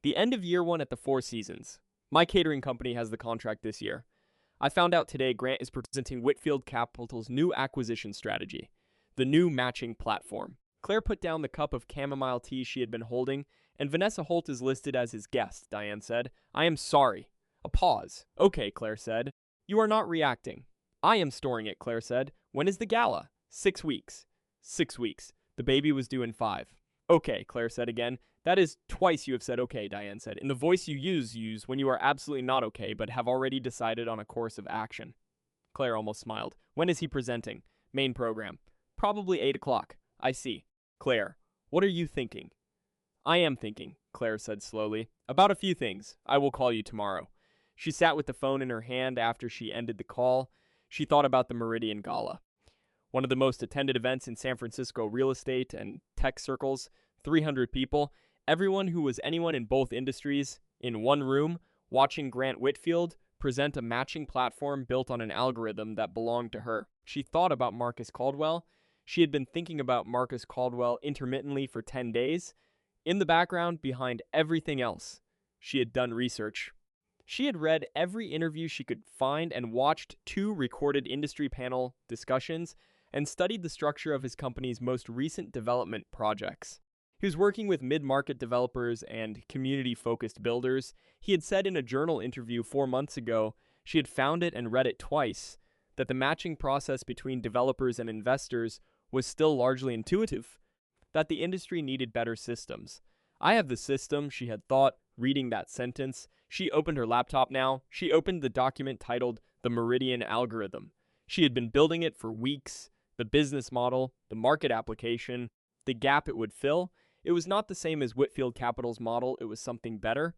The end of year one at the Four Seasons. My catering company has the contract this year. I found out today Grant is presenting Whitfield Capital's new acquisition strategy, the new matching platform. Claire put down the cup of chamomile tea she had been holding, and Vanessa Holt is listed as his guest, Diane said. I am sorry. A pause. Okay, Claire said. You are not reacting. I am storing it, Claire said. When is the gala? 6 weeks. 6 weeks. The baby was due in 5. Okay, Claire said again. That is twice you have said okay, Diane said, in the voice you use when you are absolutely not okay, but have already decided on a course of action. Claire almost smiled. When is he presenting? Main program. Probably 8 o'clock. I see. Claire. What are you thinking? I am thinking, Claire said slowly, about a few things. I will call you tomorrow. She sat with the phone in her hand after she ended the call. She thought about the Meridian Gala, one of the most attended events in San Francisco real estate and tech circles, 300 people, everyone who was anyone in both industries, in one room, watching Grant Whitfield present a matching platform built on an algorithm that belonged to her. She thought about Marcus Caldwell. She had been thinking about Marcus Caldwell intermittently for 10 days. In the background, behind everything else, she had done research. She had read every interview she could find and watched 2 recorded industry panel discussions and studied the structure of his company's most recent development projects. He was working with mid-market developers and community-focused builders. He had said in a journal interview 4 months ago, she had found it and read it twice, that the matching process between developers and investors was still largely intuitive, that the industry needed better systems. I have the system, she had thought, reading that sentence. She opened her laptop now. She opened the document titled The Meridian Algorithm. She had been building it for weeks. The business model, the market application, the gap it would fill. It was not the same as Whitfield Capital's model. It was something better.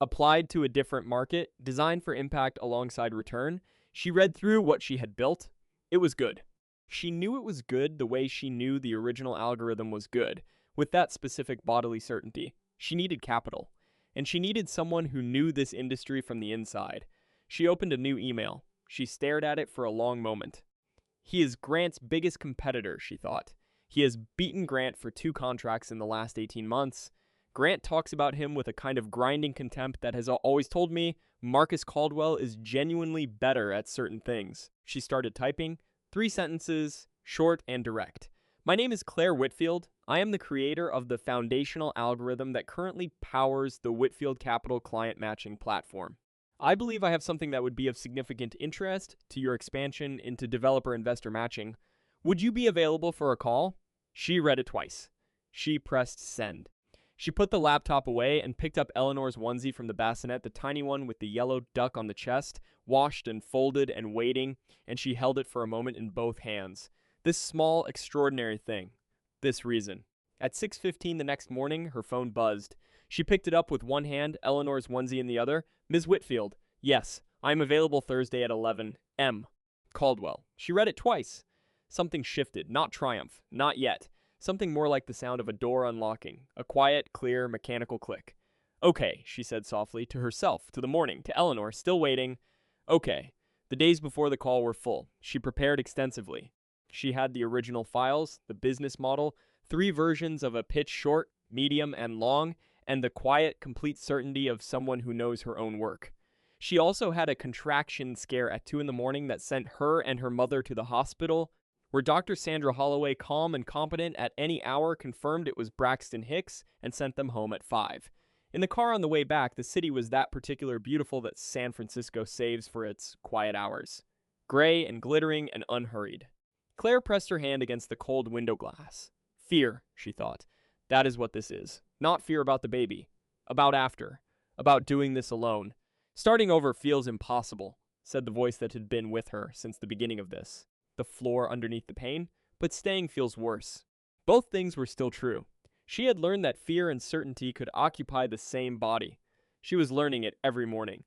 Applied to a different market, designed for impact alongside return. She read through what she had built. It was good. She knew it was good the way she knew the original algorithm was good, with that specific bodily certainty. She needed capital, and she needed someone who knew this industry from the inside. She opened a new email. She stared at it for a long moment. He is Grant's biggest competitor, she thought. He has beaten Grant for 2 contracts in the last 18 months. Grant talks about him with a kind of grinding contempt that has always told me Marcus Caldwell is genuinely better at certain things. She started typing. 3 sentences, short and direct. My name is Claire Whitfield. I am the creator of the foundational algorithm that currently powers the Whitfield Capital client matching platform. I believe I have something that would be of significant interest to your expansion into developer-investor matching. Would you be available for a call? She read it twice. She pressed send. She put the laptop away and picked up Eleanor's onesie from the bassinet, the tiny one with the yellow duck on the chest, washed and folded and waiting, and she held it for a moment in both hands. This small, extraordinary thing. This reason. At 6:15 the next morning, her phone buzzed. She picked it up with one hand, Eleanor's onesie in the other. Ms. Whitfield. Yes, I am available Thursday at 11. M. Caldwell. She read it twice. Something shifted. Not triumph. Not yet. Something more like the sound of a door unlocking. A quiet, clear, mechanical click. Okay, she said softly, to herself, to the morning, to Eleanor, still waiting. Okay. The days before the call were full. She prepared extensively. She had the original files, the business model, 3 versions of a pitch short, medium, and long, and the quiet, complete certainty of someone who knows her own work. She also had a contraction scare at 2 in the morning that sent her and her mother to the hospital, where Dr. Sandra Holloway, calm and competent at any hour, confirmed it was Braxton Hicks and sent them home at 5. In the car on the way back, the city was that particular beautiful that San Francisco saves for its quiet hours. Gray and glittering and unhurried. Claire pressed her hand against the cold window glass. Fear, she thought. That is what this is. Not fear about the baby. About after. About doing this alone. Starting over feels impossible, said the voice that had been with her since the beginning of this. The floor underneath the pain, but staying feels worse. Both things were still true. She had learned that fear and certainty could occupy the same body. She was learning it every morning.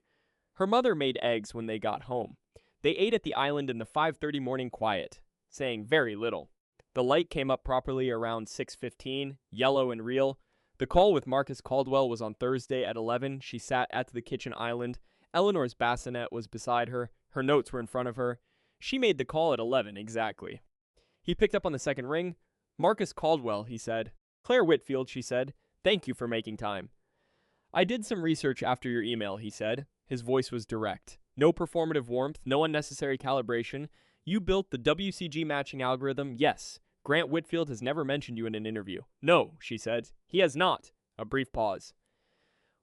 Her mother made eggs when they got home. They ate at the island in the 5:30 morning quiet, saying very little. The light came up properly around 6:15, yellow and real. The call with Marcus Caldwell was on Thursday at 11. She sat at the kitchen island. Eleanor's bassinet was beside her. Her notes were in front of her. She made the call at 11, exactly. He picked up on the second ring. Marcus Caldwell, he said. Claire Whitfield, she said. Thank you for making time. I did some research after your email, he said. His voice was direct. No performative warmth, no unnecessary calibration. You built the WCG matching algorithm, yes. Grant Whitfield has never mentioned you in an interview. No, she said. He has not. A brief pause.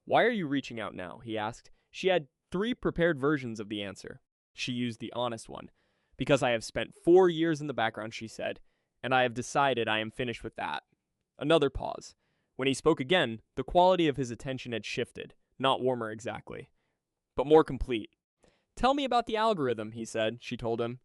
Why are you reaching out now? He asked. She had 3 prepared versions of the answer. She used the honest one. Because I have spent 4 years in the background, she said, and I have decided I am finished with that. Another pause. When he spoke again, the quality of his attention had shifted. Not warmer exactly, but more complete. Tell me about the algorithm, he said, she told him.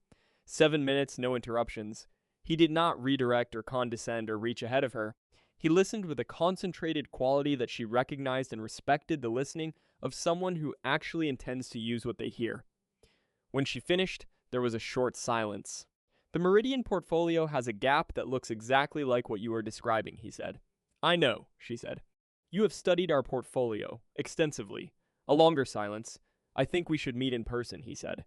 7 minutes, no interruptions. He did not redirect or condescend or reach ahead of her. He listened with a concentrated quality that she recognized and respected the listening of someone who actually intends to use what they hear. When she finished, there was a short silence. The Meridian portfolio has a gap that looks exactly like what you are describing, he said. I know, she said. You have studied our portfolio extensively. A longer silence. I think we should meet in person, he said.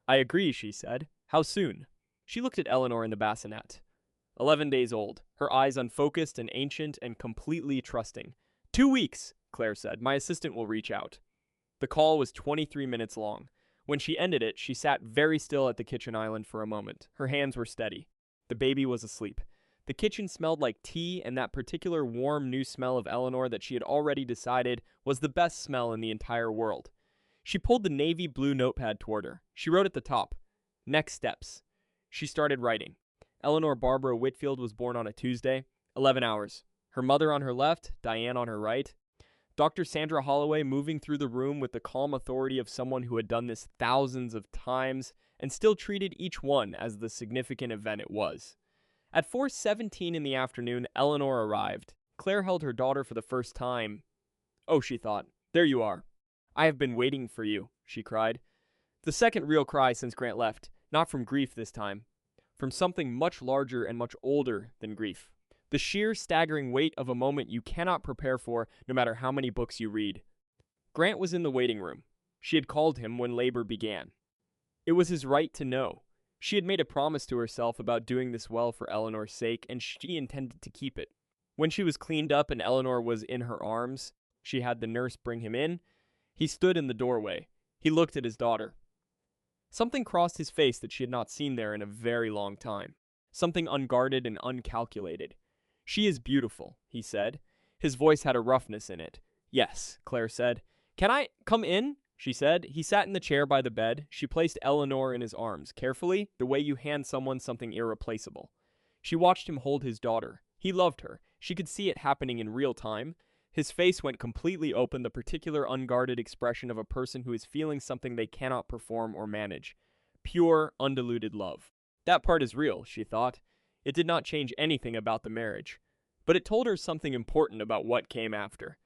I agree, she said. How soon? She looked at Eleanor in the bassinet. 11 days old, her eyes unfocused and ancient and completely trusting. 2 weeks, Claire said. My assistant will reach out. The call was 23 minutes long. When she ended it, she sat very still at the kitchen island for a moment. Her hands were steady. The baby was asleep. The kitchen smelled like tea and that particular warm new smell of Eleanor that she had already decided was the best smell in the entire world. She pulled the navy blue notepad toward her. She wrote at the top, Next steps. She started writing. Eleanor Barbara Whitfield was born on a Tuesday, 11 hours. Her mother on her left, Diane on her right. Dr. Sandra Holloway moving through the room with the calm authority of someone who had done this thousands of times and still treated each one as the significant event it was. At 4:17 in the afternoon, Eleanor arrived. Claire held her daughter for the first time. Oh, she thought, there you are. I have been waiting for you, she cried. The second real cry since Grant left, not from grief this time, from something much larger and much older than grief. The sheer staggering weight of a moment you cannot prepare for no matter how many books you read. Grant was in the waiting room. She had called him when labor began. It was his right to know. She had made a promise to herself about doing this well for Eleanor's sake, and she intended to keep it. When she was cleaned up and Eleanor was in her arms, she had the nurse bring him in. He stood in the doorway. He looked at his daughter. Something crossed his face that she had not seen there in a very long time. Something unguarded and uncalculated. She is beautiful, he said. His voice had a roughness in it. Yes, Claire said. Can I come in? She said. He sat in the chair by the bed. She placed Eleanor in his arms, carefully, the way you hand someone something irreplaceable. She watched him hold his daughter. He loved her. She could see it happening in real time. His face went completely open, the particular unguarded expression of a person who is feeling something they cannot perform or manage. Pure, undiluted love. That part is real, she thought. It did not change anything about the marriage. But it told her something important about what came after.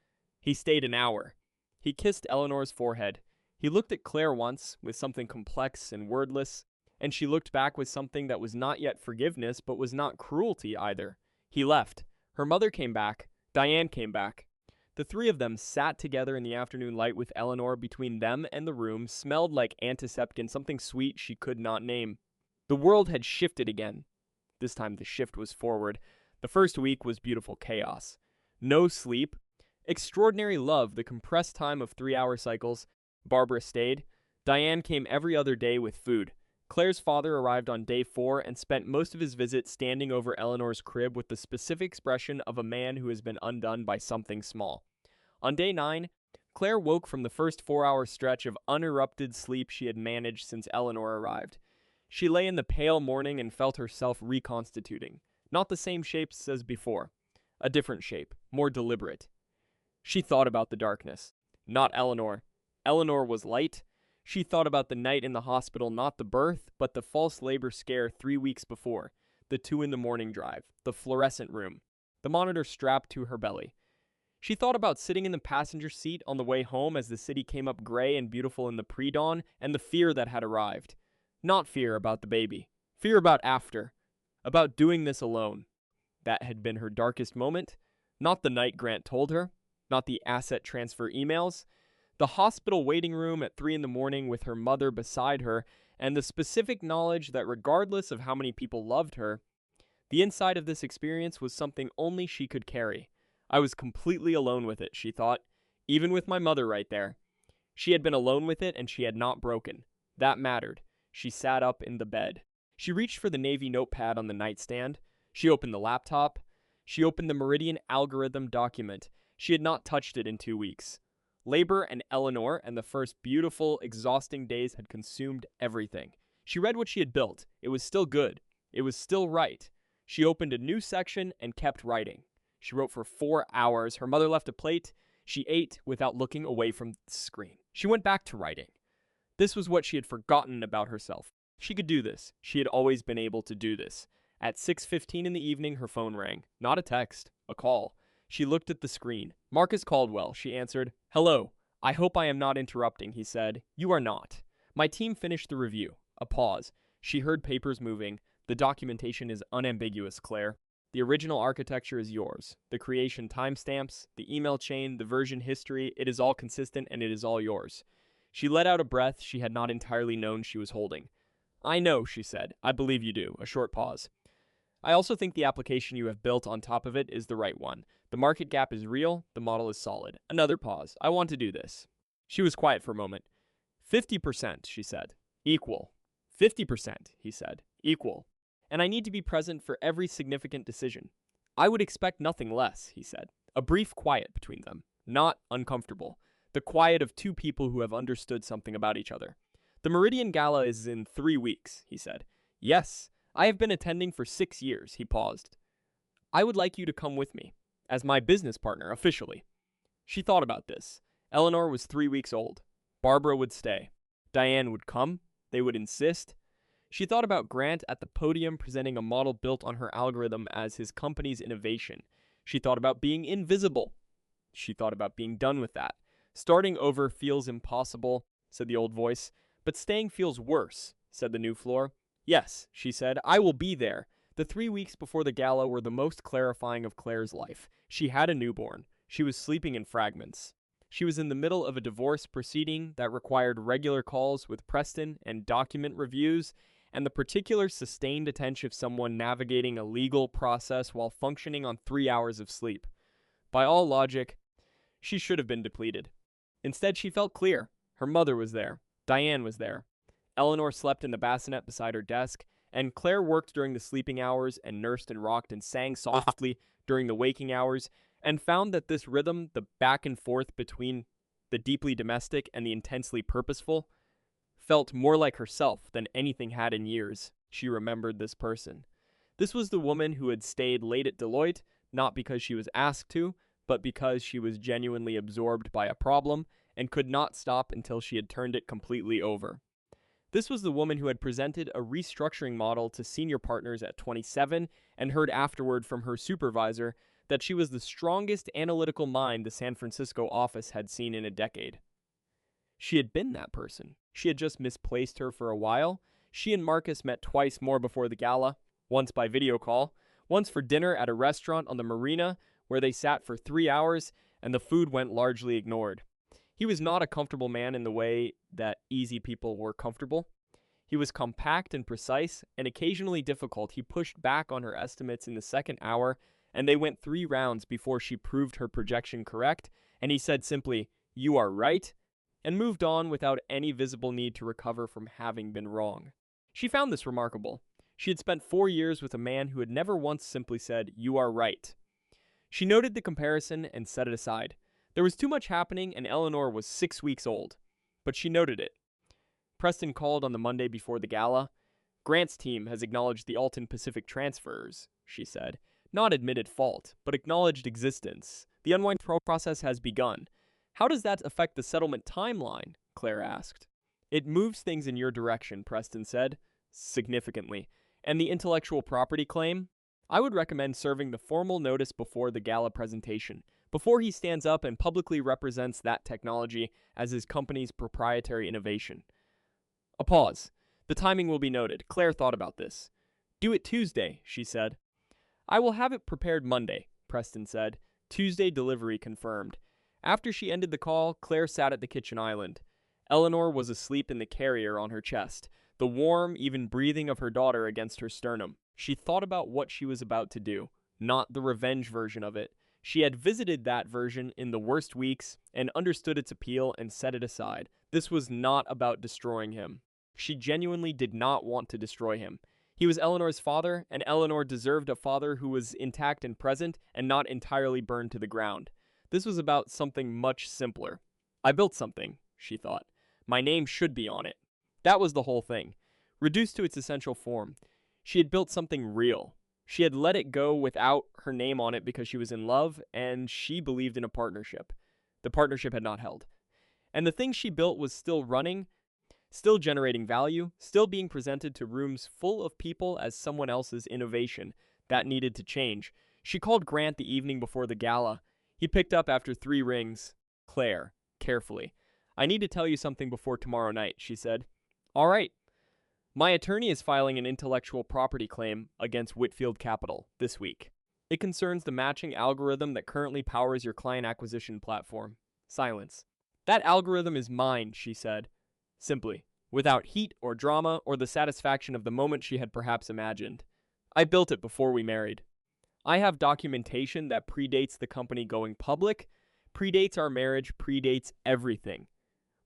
He stayed an hour. He kissed Eleanor's forehead. He looked at Claire once, with something complex and wordless, and she looked back with something that was not yet forgiveness, but was not cruelty either. He left. Her mother came back. Diane came back. The three of them sat together in the afternoon light with Eleanor between them and the room, smelled like antiseptic and something sweet she could not name. The world had shifted again. This time the shift was forward. The first week was beautiful chaos. No sleep. Extraordinary love, the compressed time of 3-hour cycles. Barbara stayed. Diane came every other day with food. Claire's father arrived on day 4 and spent most of his visit standing over Eleanor's crib with the specific expression of a man who has been undone by something small. On day 9, Claire woke from the first 4-hour stretch of uninterrupted sleep she had managed since Eleanor arrived. She lay in the pale morning and felt herself reconstituting. Not the same shapes as before. A different shape, more deliberate. She thought about the darkness. Not Eleanor. Eleanor was light. She thought about the night in the hospital, not the birth, but the false labor scare 3 weeks before, the 2 in the morning drive, the fluorescent room, the monitor strapped to her belly. She thought about sitting in the passenger seat on the way home as the city came up gray and beautiful in the pre-dawn, and the fear that had arrived. Not fear about the baby. Fear about after. About doing this alone. That had been her darkest moment. Not the night Grant told her. Not the asset transfer emails. The hospital waiting room at 3 in the morning with her mother beside her, and the specific knowledge that regardless of how many people loved her, the inside of this experience was something only she could carry. I was completely alone with it, she thought, even with my mother right there. She had been alone with it and she had not broken. That mattered. She sat up in the bed. She reached for the navy notepad on the nightstand. She opened the laptop. She opened the Meridian algorithm document. She had not touched it in 2 weeks. Labor and Eleanor and the first beautiful, exhausting days had consumed everything. She read what she had built. It was still good. It was still right. She opened a new section and kept writing. She wrote for 4 hours. Her mother left a plate. She ate without looking away from the screen. She went back to writing. This was what she had forgotten about herself. She could do this. She had always been able to do this. At 6:15 in the evening, her phone rang. Not a text, a call. She looked at the screen. Marcus Caldwell, she answered. Hello. I hope I am not interrupting, he said. You are not. My team finished the review. A pause. She heard papers moving. The documentation is unambiguous, Claire. The original architecture is yours. The creation timestamps, the email chain, the version history, it is all consistent and it is all yours. She let out a breath she had not entirely known she was holding. I know, she said. I believe you do. A short pause. I also think the application you have built on top of it is the right one. The market gap is real. The model is solid. Another pause. I want to do this. She was quiet for a moment. 50%, she said. Equal. 50%, he said. Equal. And I need to be present for every significant decision. I would expect nothing less, he said. A brief quiet between them. Not uncomfortable. The quiet of two people who have understood something about each other. The Meridian Gala is in 3 weeks, he said. Yes, I have been attending for 6 years, he paused. I would like you to come with me, as my business partner, officially. She thought about this. Eleanor was 3 weeks old. Barbara would stay. Diane would come. They would insist. She thought about Grant at the podium presenting a model built on her algorithm as his company's innovation. She thought about being invisible. She thought about being done with that. Starting over feels impossible, said the old voice, but staying feels worse, said the new floor. Yes, she said, I will be there. The 3 weeks before the gala were the most clarifying of Claire's life. She had a newborn. She was sleeping in fragments. She was in the middle of a divorce proceeding that required regular calls with Preston and document reviews, and the particular sustained attention of someone navigating a legal process while functioning on 3 hours of sleep. By all logic, she should have been depleted. Instead, she felt clear. Her mother was there. Diane was there. Eleanor slept in the bassinet beside her desk, and Claire worked during the sleeping hours and nursed and rocked and sang softly during the waking hours, and found that this rhythm, the back and forth between the deeply domestic and the intensely purposeful, felt more like herself than anything had in years. She remembered this person. This was the woman who had stayed late at Deloitte, not because she was asked to, but because she was genuinely absorbed by a problem and could not stop until she had turned it completely over. This was the woman who had presented a restructuring model to senior partners at 27 and heard afterward from her supervisor that she was the strongest analytical mind the San Francisco office had seen in a decade. She had been that person. She had just misplaced her for a while. She and Marcus met twice more before the gala, once by video call, once for dinner at a restaurant on the marina where they sat for 3 hours and the food went largely ignored. He was not a comfortable man in the way that easy people were comfortable. He was compact and precise, and occasionally difficult. He pushed back on her estimates in the second hour, and they went 3 rounds before she proved her projection correct, and he said simply, "You are right," and moved on without any visible need to recover from having been wrong. She found this remarkable. She had spent 4 years with a man who had never once simply said, "You are right." She noted the comparison and set it aside. There was too much happening, and Eleanor was 6 weeks old. But she noted it. Preston called on the Monday before the gala. Grant's team has acknowledged the Alton Pacific transfers, she said. Not admitted fault, but acknowledged existence. The unwind process has begun. How does that affect the settlement timeline? Claire asked. It moves things in your direction, Preston said. Significantly. And the intellectual property claim? I would recommend serving the formal notice before the gala presentation, before he stands up and publicly represents that technology as his company's proprietary innovation. A pause. The timing will be noted. Claire thought about this. Do it Tuesday, she said. I will have it prepared Monday, Preston said. Tuesday delivery confirmed. After she ended the call, Claire sat at the kitchen island. Eleanor was asleep in the carrier on her chest, the warm, even breathing of her daughter against her sternum. She thought about what she was about to do, not the revenge version of it. She had visited that version in the worst weeks and understood its appeal and set it aside. This was not about destroying him. She genuinely did not want to destroy him. He was Eleanor's father, and Eleanor deserved a father who was intact and present and not entirely burned to the ground. This was about something much simpler. I built something, she thought. My name should be on it. That was the whole thing. Reduced to its essential form. She had built something real. She had let it go without her name on it because she was in love, and she believed in a partnership. The partnership had not held. And the thing she built was still running, still generating value, still being presented to rooms full of people as someone else's innovation. That needed to change. She called Grant the evening before the gala. He picked up after 3 rings. Claire, carefully. "I need to tell you something before tomorrow night," she said. "All right." "My attorney is filing an intellectual property claim against Whitfield Capital this week. It concerns the matching algorithm that currently powers your client acquisition platform." Silence. "That algorithm is mine," she said, simply, without heat or drama or the satisfaction of the moment she had perhaps imagined. "I built it before we married. I have documentation that predates the company going public, predates our marriage, predates everything.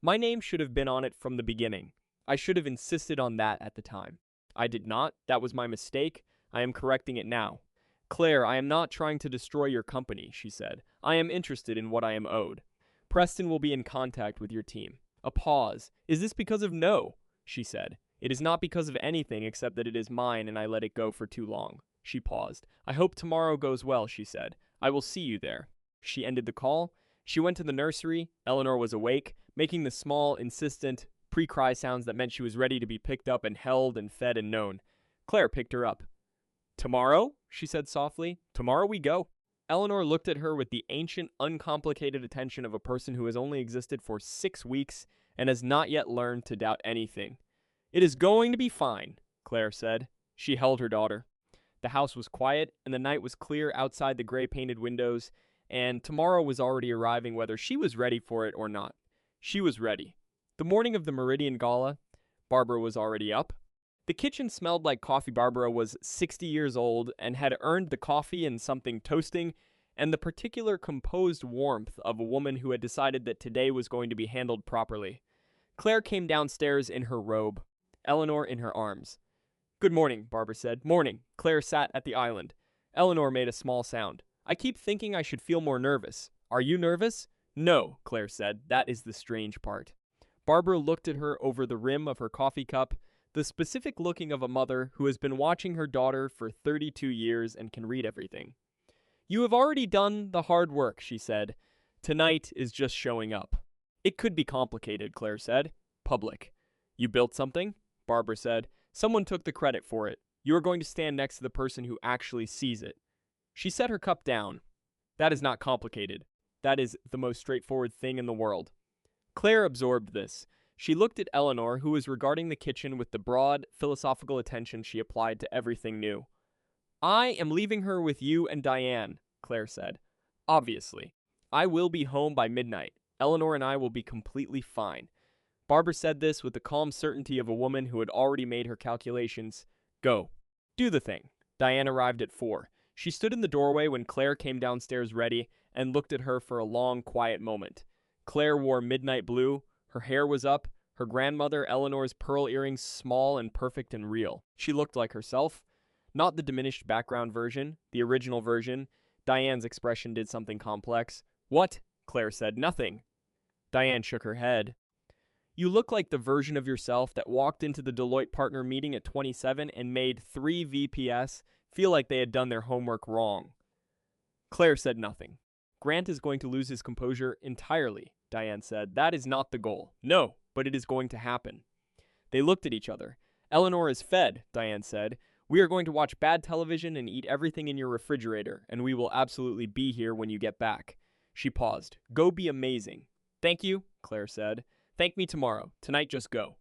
My name should have been on it from the beginning. I should have insisted on that at the time. I did not. That was my mistake. I am correcting it now. Claire, I am not trying to destroy your company," she said. "I am interested in what I am owed. Preston will be in contact with your team." A pause. "Is this because of no?" she said. "It is not because of anything except that it is mine and I let it go for too long." She paused. "I hope tomorrow goes well," she said. "I will see you there." She ended the call. She went to the nursery. Eleanor was awake, making the small, insistent pre-cry sounds that meant she was ready to be picked up and held and fed and known. Claire picked her up. "Tomorrow?" she said softly. "Tomorrow we go." Eleanor looked at her with the ancient, uncomplicated attention of a person who has only existed for 6 weeks and has not yet learned to doubt anything. "It is going to be fine," Claire said. She held her daughter. The house was quiet, and the night was clear outside the gray-painted windows, and tomorrow was already arriving whether she was ready for it or not. She was ready. The morning of the Meridian Gala, Barbara was already up. The kitchen smelled like coffee. Barbara was 60 years old and had earned the coffee and something toasting and the particular composed warmth of a woman who had decided that today was going to be handled properly. Claire came downstairs in her robe, Eleanor in her arms. "Good morning," Barbara said. "Morning." Claire sat at the island. Eleanor made a small sound. "I keep thinking I should feel more nervous. Are you nervous?" "No," Claire said. "That is the strange part." Barbara looked at her over the rim of her coffee cup, the specific looking of a mother who has been watching her daughter for 32 years and can read everything. "You have already done the hard work," she said. "Tonight is just showing up." "It could be complicated," Claire said. "Public." "You built something?" Barbara said. "Someone took the credit for it. You are going to stand next to the person who actually sees it." She set her cup down. "That is not complicated. That is the most straightforward thing in the world." Claire absorbed this. She looked at Eleanor, who was regarding the kitchen with the broad, philosophical attention she applied to everything new. "I am leaving her with you and Diane," Claire said. "Obviously. I will be home by midnight. Eleanor and I will be completely fine." Barbara said this with the calm certainty of a woman who had already made her calculations. "Go. Do the thing." Diane arrived at 4. She stood in the doorway when Claire came downstairs ready and looked at her for a long, quiet moment. Claire wore midnight blue, her hair was up, her grandmother Eleanor's pearl earrings small and perfect and real. She looked like herself. Not the diminished background version, the original version. Diane's expression did something complex. "What?" Claire said. "Nothing." Diane shook her head. "You look like the version of yourself that walked into the Deloitte partner meeting at 27 and made 3 VPS feel like they had done their homework wrong." Claire said nothing. "Grant is going to lose his composure entirely," Diane said. "That is not the goal. No, but it is going to happen." They looked at each other. "Eleanor is fed," Diane said. "We are going to watch bad television and eat everything in your refrigerator, and we will absolutely be here when you get back." She paused. "Go be amazing." "Thank you," Claire said. "Thank me tomorrow. Tonight just go."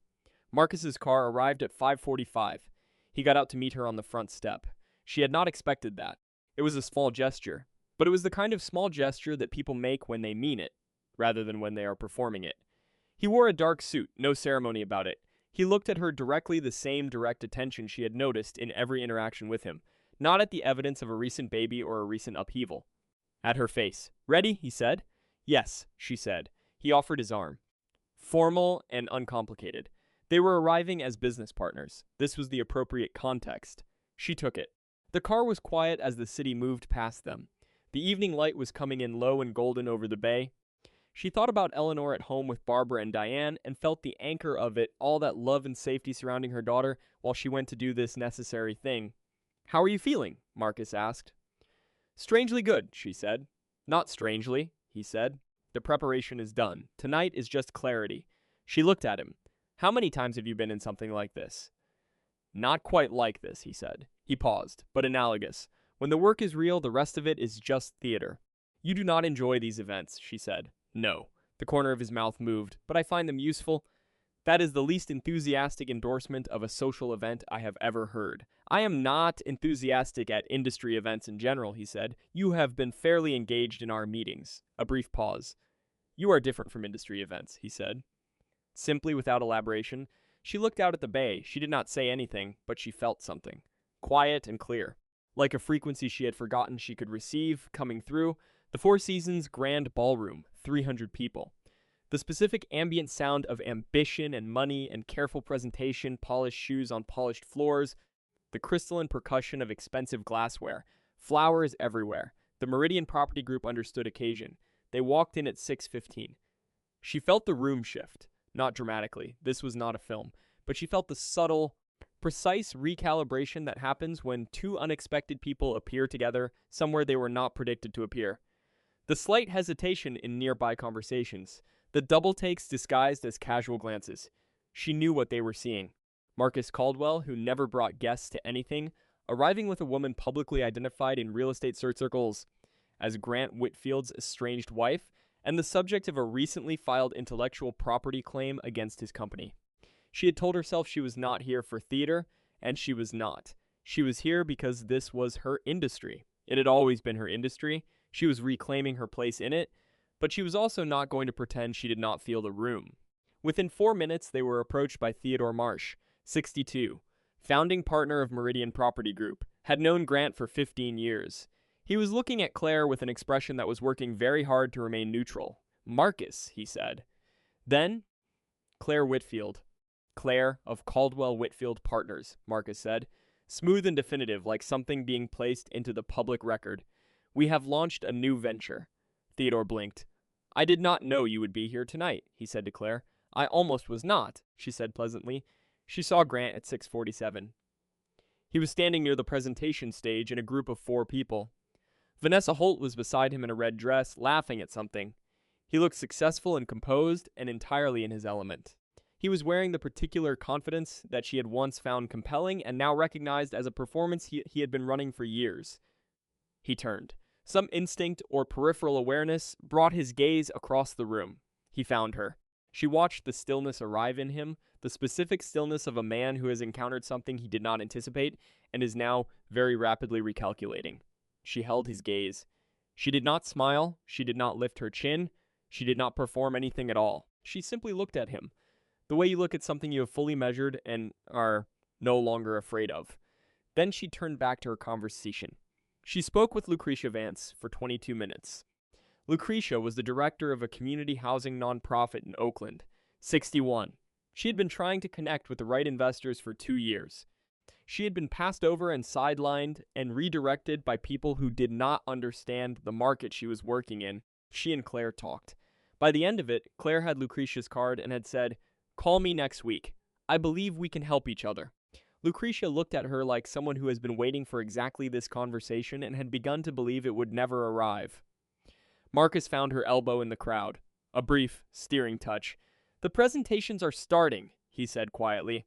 Marcus's car arrived at 5:45. He got out to meet her on the front step. She had not expected that. It was a small gesture, but it was the kind of small gesture that people make when they mean it, rather than when they are performing it. He wore a dark suit, no ceremony about it. He looked at her directly, the same direct attention she had noticed in every interaction with him, not at the evidence of a recent baby or a recent upheaval. At her face. "Ready?" he said. "Yes," she said. He offered his arm. Formal and uncomplicated. They were arriving as business partners. This was the appropriate context. She took it. The car was quiet as the city moved past them. The evening light was coming in low and golden over the bay. She thought about Eleanor at home with Barbara and Diane and felt the anchor of it, all that love and safety surrounding her daughter while she went to do this necessary thing. "How are you feeling?" Marcus asked. "Strangely good," she said. "Not strangely," he said. "The preparation is done. Tonight is just clarity." She looked at him. How many times have you been in something like this? Not quite like this, he said. He paused, but analogous. When the work is real, the rest of it is just theater. You do not enjoy these events, she said. No. The corner of his mouth moved, but I find them useful. That is the least enthusiastic endorsement of a social event I have ever heard. I am not enthusiastic at industry events in general, he said. You have been fairly engaged in our meetings. A brief pause. You are different from industry events, he said. Simply without elaboration, she looked out at the bay. She did not say anything, but she felt something. Quiet and clear. Like a frequency she had forgotten she could receive, coming through, the Four Seasons Grand Ballroom, 300 people. The specific ambient sound of ambition and money and careful presentation, polished shoes on polished floors, the crystalline percussion of expensive glassware, flowers everywhere. The Meridian Property Group understood occasion. They walked in at 6:15. She felt the room shift. Not dramatically. This was not a film. But she felt the subtle, precise recalibration that happens when two unexpected people appear together somewhere they were not predicted to appear. The slight hesitation in nearby conversations. The double takes disguised as casual glances. She knew what they were seeing. Marcus Caldwell, who never brought guests to anything, arriving with a woman publicly identified in real estate circles as Grant Whitfield's estranged wife, and the subject of a recently filed intellectual property claim against his company. She had told herself she was not here for theater, and she was not. She was here because this was her industry. It had always been her industry. She was reclaiming her place in it, but she was also not going to pretend she did not feel the room. Within 4 minutes, they were approached by Theodore Marsh, 62, founding partner of Meridian Property Group, had known Grant for 15 years. He was looking at Claire with an expression that was working very hard to remain neutral. Marcus, he said. Then, Claire Whitfield. Claire of Caldwell Whitfield Partners, Marcus said. Smooth and definitive, like something being placed into the public record. We have launched a new venture. Theodore blinked. I did not know you would be here tonight, he said to Claire. I almost was not, she said pleasantly. She saw Grant at 6:47. He was standing near the presentation stage in a group of 4 people. Vanessa Holt was beside him in a red dress, laughing at something. He looked successful and composed and entirely in his element. He was wearing the particular confidence that she had once found compelling and now recognized as a performance he had been running for years. He turned. Some instinct or peripheral awareness brought his gaze across the room. He found her. She watched the stillness arrive in him, the specific stillness of a man who has encountered something he did not anticipate and is now very rapidly recalculating. She held his gaze. She did not smile. She did not lift her chin. She did not perform anything at all. She simply looked at him, the way you look at something you have fully measured and are no longer afraid of. Then she turned back to her conversation. She spoke with Lucretia Vance for 22 minutes. Lucretia was the director of a community housing nonprofit in Oakland, 61. She had been trying to connect with the right investors for 2 years. She had been passed over and sidelined and redirected by people who did not understand the market she was working in. She and Claire talked. By the end of it, Claire had Lucretia's card and had said, "Call me next week. I believe we can help each other." Lucretia looked at her like someone who has been waiting for exactly this conversation and had begun to believe it would never arrive. Marcus found her elbow in the crowd. A brief, steering touch. "The presentations are starting," he said quietly.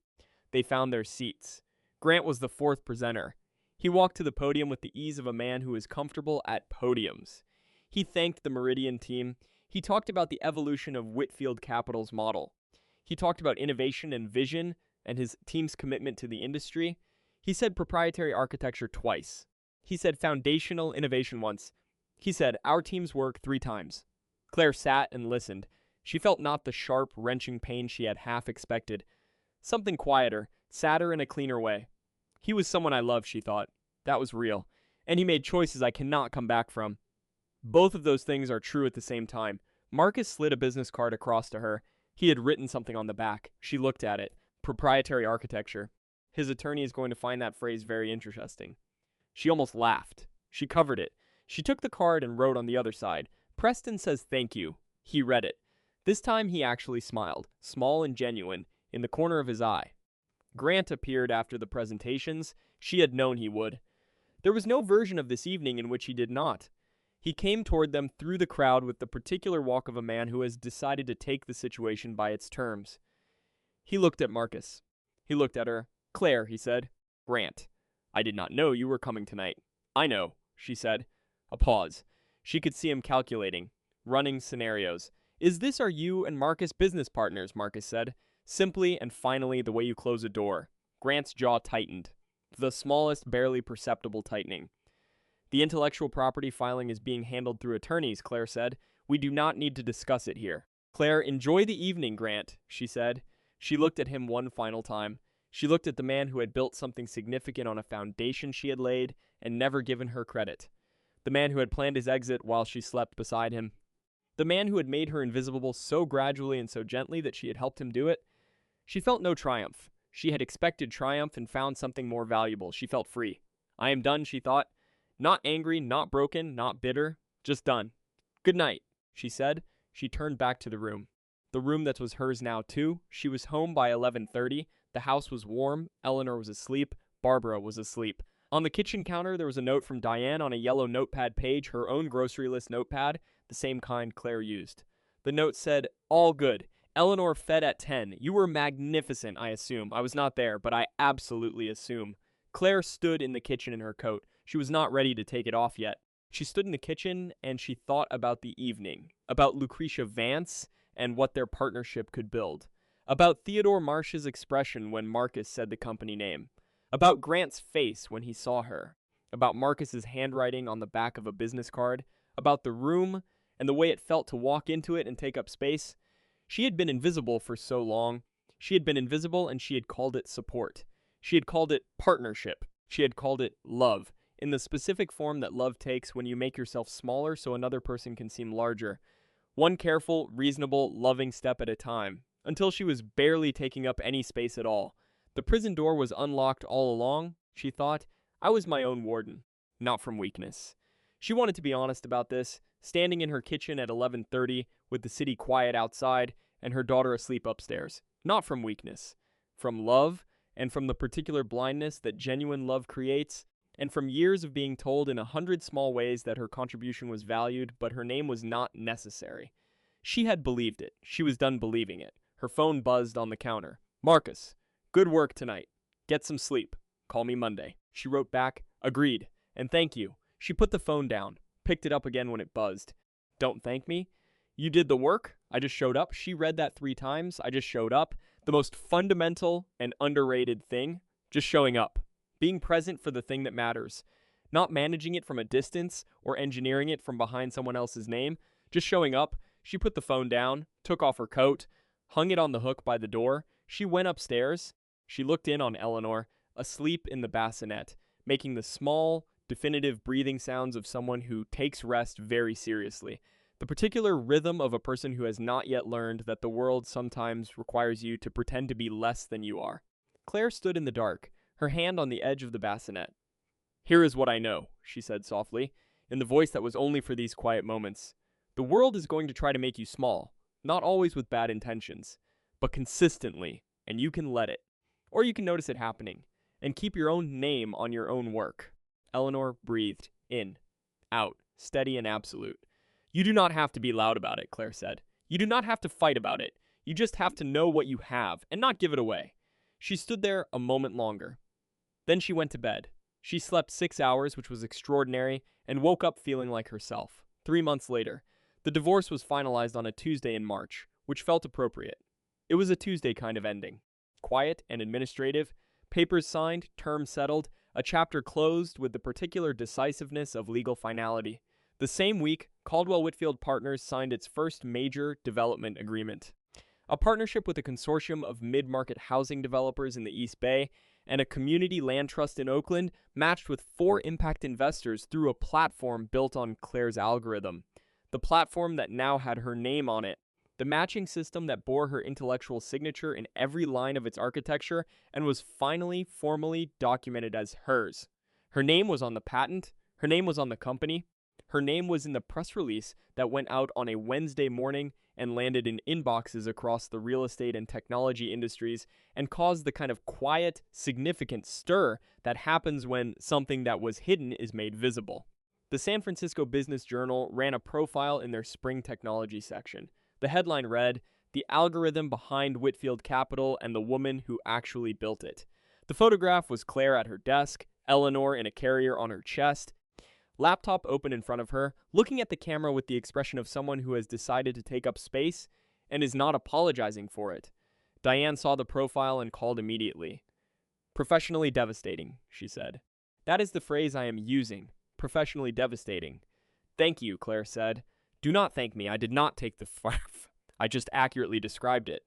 They found their seats. Grant was the 4th presenter. He walked to the podium with the ease of a man who is comfortable at podiums. He thanked the Meridian team. He talked about the evolution of Whitfield Capital's model. He talked about innovation and vision and his team's commitment to the industry. He said proprietary architecture twice. He said foundational innovation once. He said our team's work 3 times. Claire sat and listened. She felt not the sharp, wrenching pain she had half expected. Something quieter, sadder in a cleaner way. He was someone I loved, she thought. That was real. And he made choices I cannot come back from. Both of those things are true at the same time. Marcus slid a business card across to her. He had written something on the back. She looked at it. Proprietary architecture. His attorney is going to find that phrase very interesting. She almost laughed. She covered it. She took the card and wrote on the other side, "Preston says thank you." He read it. This time he actually smiled, small and genuine, in the corner of his eye. Grant appeared after the presentations. She had known he would. There was no version of this evening in which he did not. He came toward them through the crowd with the particular walk of a man who has decided to take the situation by its terms. He looked at Marcus. He looked at her. Claire, he said. Grant. I did not know you were coming tonight. I know, she said. A pause. She could see him calculating, running scenarios. Is this are you and Marcus business partners? Marcus said. Simply and finally the way you close a door. Grant's jaw tightened. The smallest, barely perceptible tightening. The intellectual property filing is being handled through attorneys, Claire said. We do not need to discuss it here. Claire, enjoy the evening, Grant, she said. She looked at him one final time. She looked at the man who had built something significant on a foundation she had laid and never given her credit. The man who had planned his exit while she slept beside him. The man who had made her invisible so gradually and so gently that she had helped him do it. She felt no triumph. She had expected triumph and found something more valuable. She felt free. I am done, she thought. Not angry, not broken, not bitter. Just done. Good night, she said. She turned back to the room. The room that was hers now, too. She was home by 11:30. The house was warm. Eleanor was asleep. Barbara was asleep. On the kitchen counter, there was a note from Diane on a yellow notepad page, her own grocery list notepad, the same kind Claire used. The note said, all good. Eleanor fed at 10. You were magnificent, I assume. I was not there, but I absolutely assume. Claire stood in the kitchen in her coat. She was not ready to take it off yet. She stood in the kitchen and she thought about the evening, about Lucretia Vance and what their partnership could build, about Theodore Marsh's expression when Marcus said the company name, about Grant's face when he saw her, about Marcus's handwriting on the back of a business card, about the room and the way it felt to walk into it and take up space. She had been invisible for so long. She had been invisible and she had called it support. She had called it partnership. She had called it love, in the specific form that love takes when you make yourself smaller so another person can seem larger. One careful, reasonable, loving step at a time, until she was barely taking up any space at all. The prison door was unlocked all along, she thought. I was my own warden, not from weakness. She wanted to be honest about this, standing in her kitchen at 11:30 with the city quiet outside and her daughter asleep upstairs. Not from weakness. From love, and from the particular blindness that genuine love creates, and from years of being told in 100 small ways that her contribution was valued, but her name was not necessary. She had believed it. She was done believing it. Her phone buzzed on the counter. Marcus, good work tonight. Get some sleep. Call me Monday. She wrote back, agreed, and thank you. She put the phone down, picked it up again when it buzzed. Don't thank me? You did the work? I just showed up. She read that 3 times. I just showed up. The most fundamental and underrated thing, just showing up. Being present for the thing that matters. Not managing it from a distance or engineering it from behind someone else's name. Just showing up. She put the phone down, took off her coat, hung it on the hook by the door. She went upstairs. She looked in on Eleanor, asleep in the bassinet, making the small, definitive breathing sounds of someone who takes rest very seriously. The particular rhythm of a person who has not yet learned that the world sometimes requires you to pretend to be less than you are. Claire stood in the dark, her hand on the edge of the bassinet. Here is what I know, she said softly, in the voice that was only for these quiet moments. The world is going to try to make you small, not always with bad intentions, but consistently, and you can let it. Or you can notice it happening, and keep your own name on your own work. Eleanor breathed, in, out, steady and absolute. You do not have to be loud about it, Claire said. You do not have to fight about it. You just have to know what you have, and not give it away. She stood there a moment longer. Then she went to bed. She slept 6 hours, which was extraordinary, and woke up feeling like herself. 3 months later, the divorce was finalized on a Tuesday in March, which felt appropriate. It was a Tuesday kind of ending. Quiet and administrative, papers signed, term settled, a chapter closed with the particular decisiveness of legal finality. The same week, Caldwell Whitfield Partners signed its first major development agreement. A partnership with a consortium of mid-market housing developers in the East Bay and a community land trust in Oakland, matched with 4 impact investors through a platform built on Claire's algorithm. The platform that now had her name on it. The matching system that bore her intellectual signature in every line of its architecture and was finally formally documented as hers. Her name was on the patent. Her name was on the company. Her name was in the press release that went out on a Wednesday morning and landed in inboxes across the real estate and technology industries and caused the kind of quiet, significant stir that happens when something that was hidden is made visible. The San Francisco Business Journal ran a profile in their spring technology section. The headline read, the algorithm behind Whitfield Capital and the woman who actually built it. The photograph was Claire at her desk, Eleanor in a carrier on her chest, laptop open in front of her, looking at the camera with the expression of someone who has decided to take up space and is not apologizing for it. Diane saw the profile and called immediately. "Professionally devastating," she said. "That is the phrase I am using. Professionally devastating." "Thank you," Claire said. "Do not thank me. I did not take the f. I just accurately described it."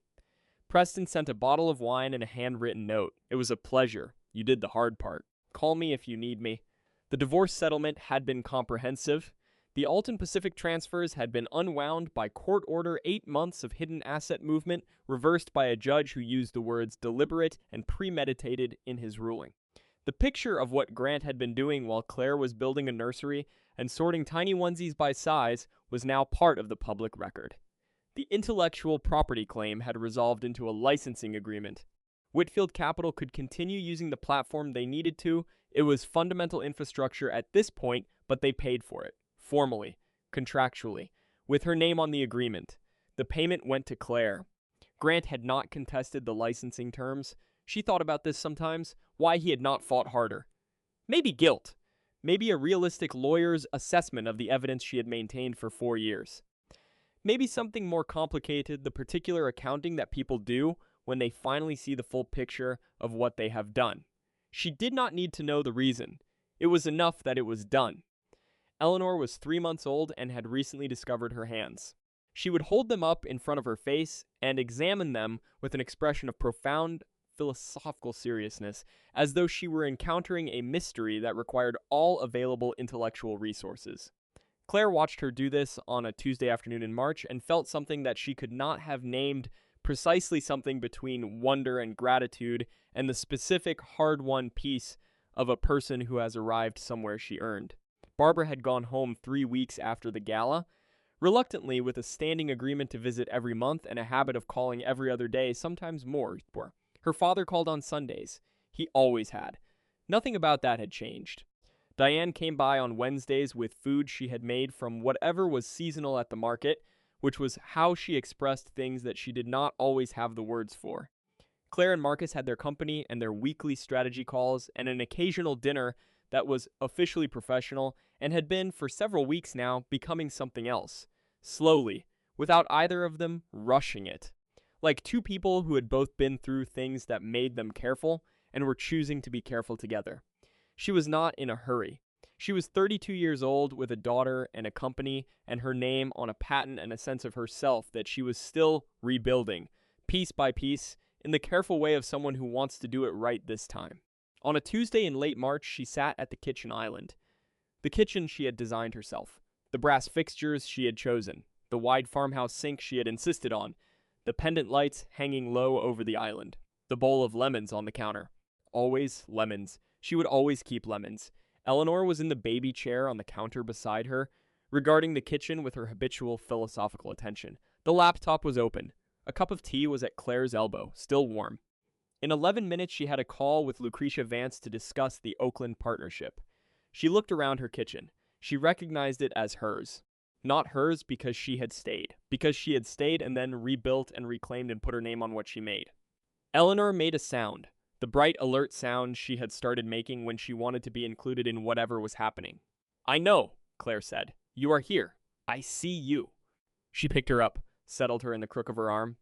Preston sent a bottle of wine and a handwritten note. "It was a pleasure. You did the hard part. Call me if you need me." The divorce settlement had been comprehensive. The Alton Pacific transfers had been unwound by court order, 8 months of hidden asset movement, reversed by a judge who used the words deliberate and premeditated in his ruling. The picture of what Grant had been doing while Claire was building a nursery and sorting tiny onesies by size was now part of the public record. The intellectual property claim had resolved into a licensing agreement. Whitfield Capital could continue using the platform they needed to. It was fundamental infrastructure at this point, but they paid for it. Formally, contractually, with her name on the agreement. The payment went to Claire. Grant had not contested the licensing terms. She thought about this sometimes, why he had not fought harder. Maybe guilt. Maybe a realistic lawyer's assessment of the evidence she had maintained for 4 years. Maybe something more complicated, the particular accounting that people do when they finally see the full picture of what they have done. She did not need to know the reason. It was enough that it was done. Eleanor was 3 months old and had recently discovered her hands. She would hold them up in front of her face and examine them with an expression of profound philosophical seriousness, as though she were encountering a mystery that required all available intellectual resources. Claire watched her do this on a Tuesday afternoon in March and felt something that she could not have named, precisely something between wonder and gratitude and the specific hard-won peace of a person who has arrived somewhere she earned. Barbara had gone home 3 weeks after the gala, reluctantly with a standing agreement to visit every month and a habit of calling every other day, sometimes more. Her father called on Sundays. He always had. Nothing about that had changed. Diane came by on Wednesdays with food she had made from whatever was seasonal at the market, which was how she expressed things that she did not always have the words for. Claire and Marcus had their company and their weekly strategy calls and an occasional dinner that was officially professional and had been, for several weeks now, becoming something else. Slowly, without either of them rushing it. Like two people who had both been through things that made them careful and were choosing to be careful together. She was not in a hurry. She was 32 years old with a daughter and a company and her name on a patent and a sense of herself that she was still rebuilding, piece by piece, in the careful way of someone who wants to do it right this time. On a Tuesday in late March, she sat at the kitchen island. The kitchen she had designed herself. The brass fixtures she had chosen. The wide farmhouse sink she had insisted on. The pendant lights hanging low over the island. The bowl of lemons on the counter. Always lemons. She would always keep lemons. Eleanor was in the baby chair on the counter beside her, regarding the kitchen with her habitual philosophical attention. The laptop was open. A cup of tea was at Claire's elbow, still warm. In 11 minutes, she had a call with Lucretia Vance to discuss the Oakland partnership. She looked around her kitchen. She recognized it as hers. Not hers because she had stayed. Because she had stayed and then rebuilt and reclaimed and put her name on what she made. Eleanor made a sound. The bright, alert sound she had started making when she wanted to be included in whatever was happening. "I know," Claire said. "You are here. I see you." She picked her up, settled her in the crook of her arm.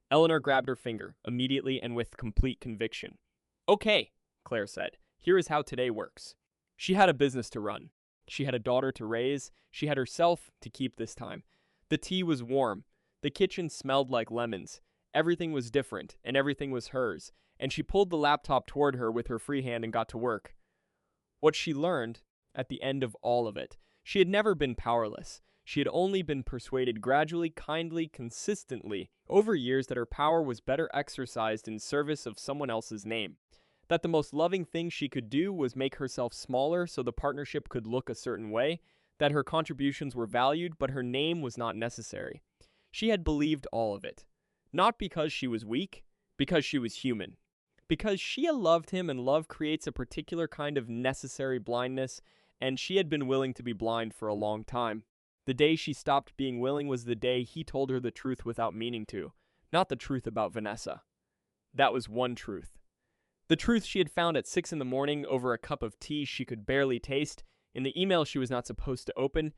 Eleanor grabbed her finger, immediately and with complete conviction. "Okay," Claire said. "Here is how today works." She had a business to run. She had a daughter to raise. She had herself to keep this time. The tea was warm. The kitchen smelled like lemons. Everything was different, and everything was hers, and she pulled the laptop toward her with her free hand and got to work. What she learned, at the end of all of it, she had never been powerless. She had only been persuaded gradually, kindly, consistently, over years that her power was better exercised in service of someone else's name. That the most loving thing she could do was make herself smaller so the partnership could look a certain way, that her contributions were valued, but her name was not necessary. She had believed all of it. Not because she was weak, because she was human. Because she loved him, and love creates a particular kind of necessary blindness, and she had been willing to be blind for a long time. The day she stopped being willing was the day he told her the truth without meaning to. not the truth about Vanessa. That was one truth. The truth she had found at 6 in the morning over a cup of tea she could barely taste, in the email she was not supposed to open,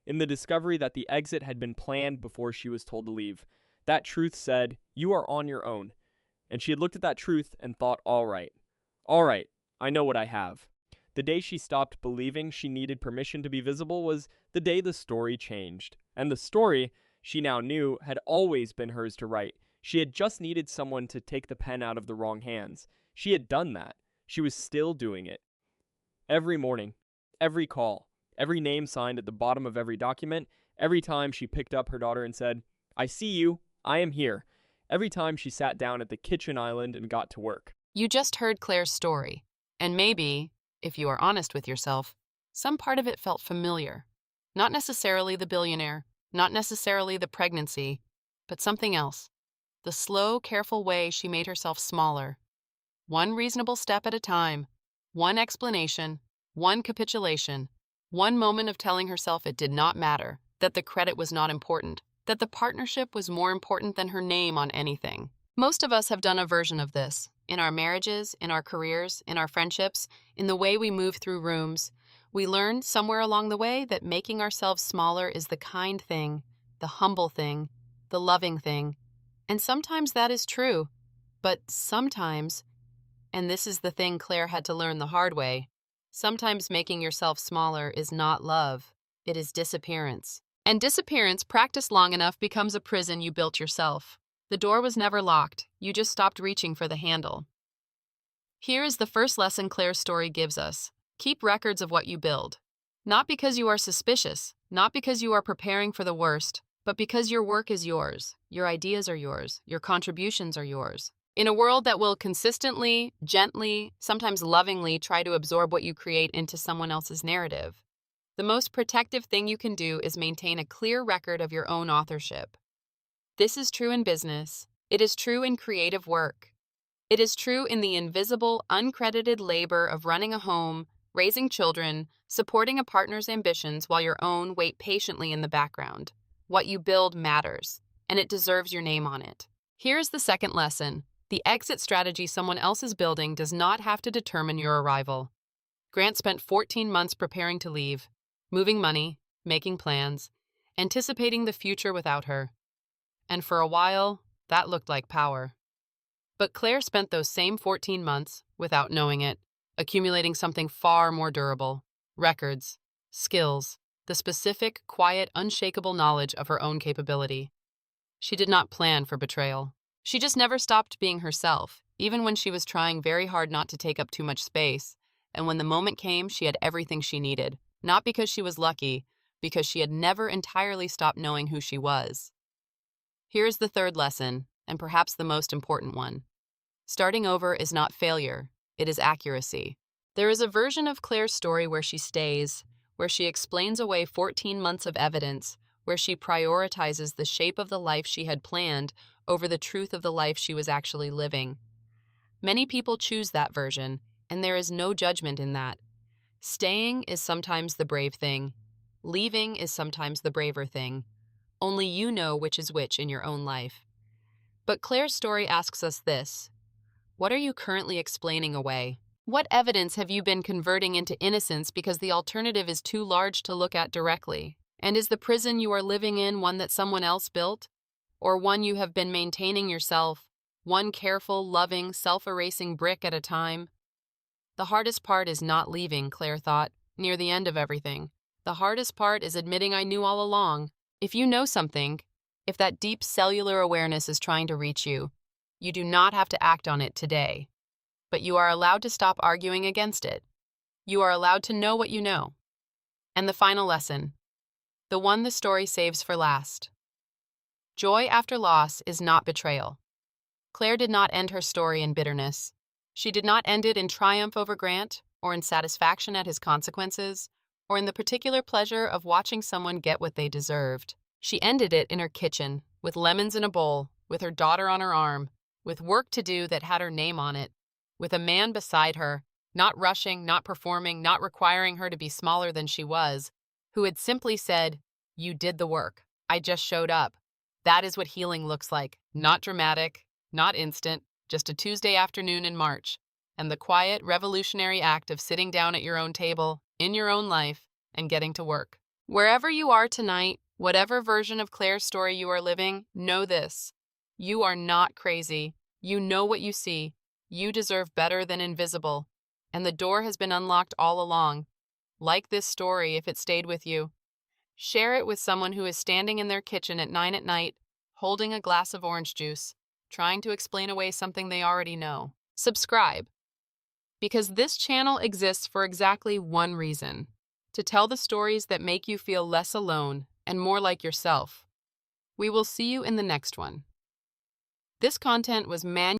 in the discovery that the exit had been planned before she was told to leave. That truth said, "You are on your own." And she had looked at that truth and thought, all right, I know what I have. The day she stopped believing she needed permission to be visible was the day the story changed. And the story, she now knew, had always been hers to write. She had just needed someone to take the pen out of the wrong hands. She had done that. She was still doing it. Every morning, every call, every name signed at the bottom of every document, every time she picked up her daughter and said, "I see you, I am here," every time she sat down at the kitchen island and got to work. You just heard Claire's story, and maybe, if you are honest with yourself, some part of it felt familiar. Not necessarily the billionaire, not necessarily the pregnancy, but something else. The slow, careful way she made herself smaller. One reasonable step at a time, one explanation, one capitulation, one moment of telling herself it did not matter, that the credit was not important, that the partnership was more important than her name on anything. Most of us have done a version of this, in our marriages, in our careers, in our friendships, in the way we move through rooms. We learn somewhere along the way that making ourselves smaller is the kind thing, the humble thing, the loving thing. And sometimes that is true, but sometimes, and this is the thing Claire had to learn the hard way, sometimes making yourself smaller is not love, it is disappearance. And disappearance, practiced long enough, becomes a prison you built yourself. The door was never locked, you just stopped reaching for the handle. Here is the first lesson Claire's story gives us. Keep records of what you build. Not because you are suspicious, not because you are preparing for the worst, but because your work is yours, your ideas are yours, your contributions are yours. In a world that will consistently, gently, sometimes lovingly try to absorb what you create into someone else's narrative, the most protective thing you can do is maintain a clear record of your own authorship. This is true in business. It is true in creative work. It is true in the invisible, uncredited labor of running a home, raising children, supporting a partner's ambitions while your own wait patiently in the background. What you build matters, and it deserves your name on it. Here's the second lesson. The exit strategy someone else is building does not have to determine your arrival. Grant spent 14 months preparing to leave, moving money, making plans, anticipating the future without her. And for a while, that looked like power. But Claire spent those same 14 months, without knowing it, accumulating something far more durable: records, skills, the specific, quiet, unshakable knowledge of her own capability. She did not plan for betrayal. She just never stopped being herself, even when she was trying very hard not to take up too much space, and when the moment came, she had everything she needed, not because she was lucky, because she had never entirely stopped knowing who she was. Here's the third lesson, and perhaps the most important one. Starting over is not failure, it is accuracy. There is a version of Claire's story where she stays, where she explains away 14 months of evidence, where she prioritizes the shape of the life she had planned over the truth of the life she was actually living. Many people choose that version, and there is no judgment in that. Staying is sometimes the brave thing. Leaving is sometimes the braver thing. Only you know which is which in your own life. But Claire's story asks us this: what are you currently explaining away? What evidence have you been converting into innocence because the alternative is too large to look at directly? And is the prison you are living in one that someone else built? Or one you have been maintaining yourself, one careful, loving, self-erasing brick at a time? The hardest part is not leaving, Claire thought, near the end of everything. The hardest part is admitting I knew all along. If you know something, if that deep cellular awareness is trying to reach you, you do not have to act on it today. But you are allowed to stop arguing against it. You are allowed to know what you know. And the final lesson, the one the story saves for last. Joy after loss is not betrayal. Claire did not end her story in bitterness. She did not end it in triumph over Grant, or in satisfaction at his consequences, or in the particular pleasure of watching someone get what they deserved. She ended it in her kitchen, with lemons in a bowl, with her daughter on her arm, with work to do that had her name on it, with a man beside her, not rushing, not performing, not requiring her to be smaller than she was, who had simply said, "You did the work. I just showed up." That is what healing looks like. Not dramatic, not instant, just a Tuesday afternoon in March, and the quiet, revolutionary act of sitting down at your own table, in your own life, and getting to work. Wherever you are tonight, whatever version of Claire's story you are living, know this. You are not crazy. You know what you see. You deserve better than invisible. And the door has been unlocked all along. Like this story if it stayed with you. Share it with someone who is standing in their kitchen at 9 at night, holding a glass of orange juice, trying to explain away something they already know. Subscribe, because this channel exists for exactly one reason: to tell the stories that make you feel less alone and more like yourself. We will see you in the next one. This content was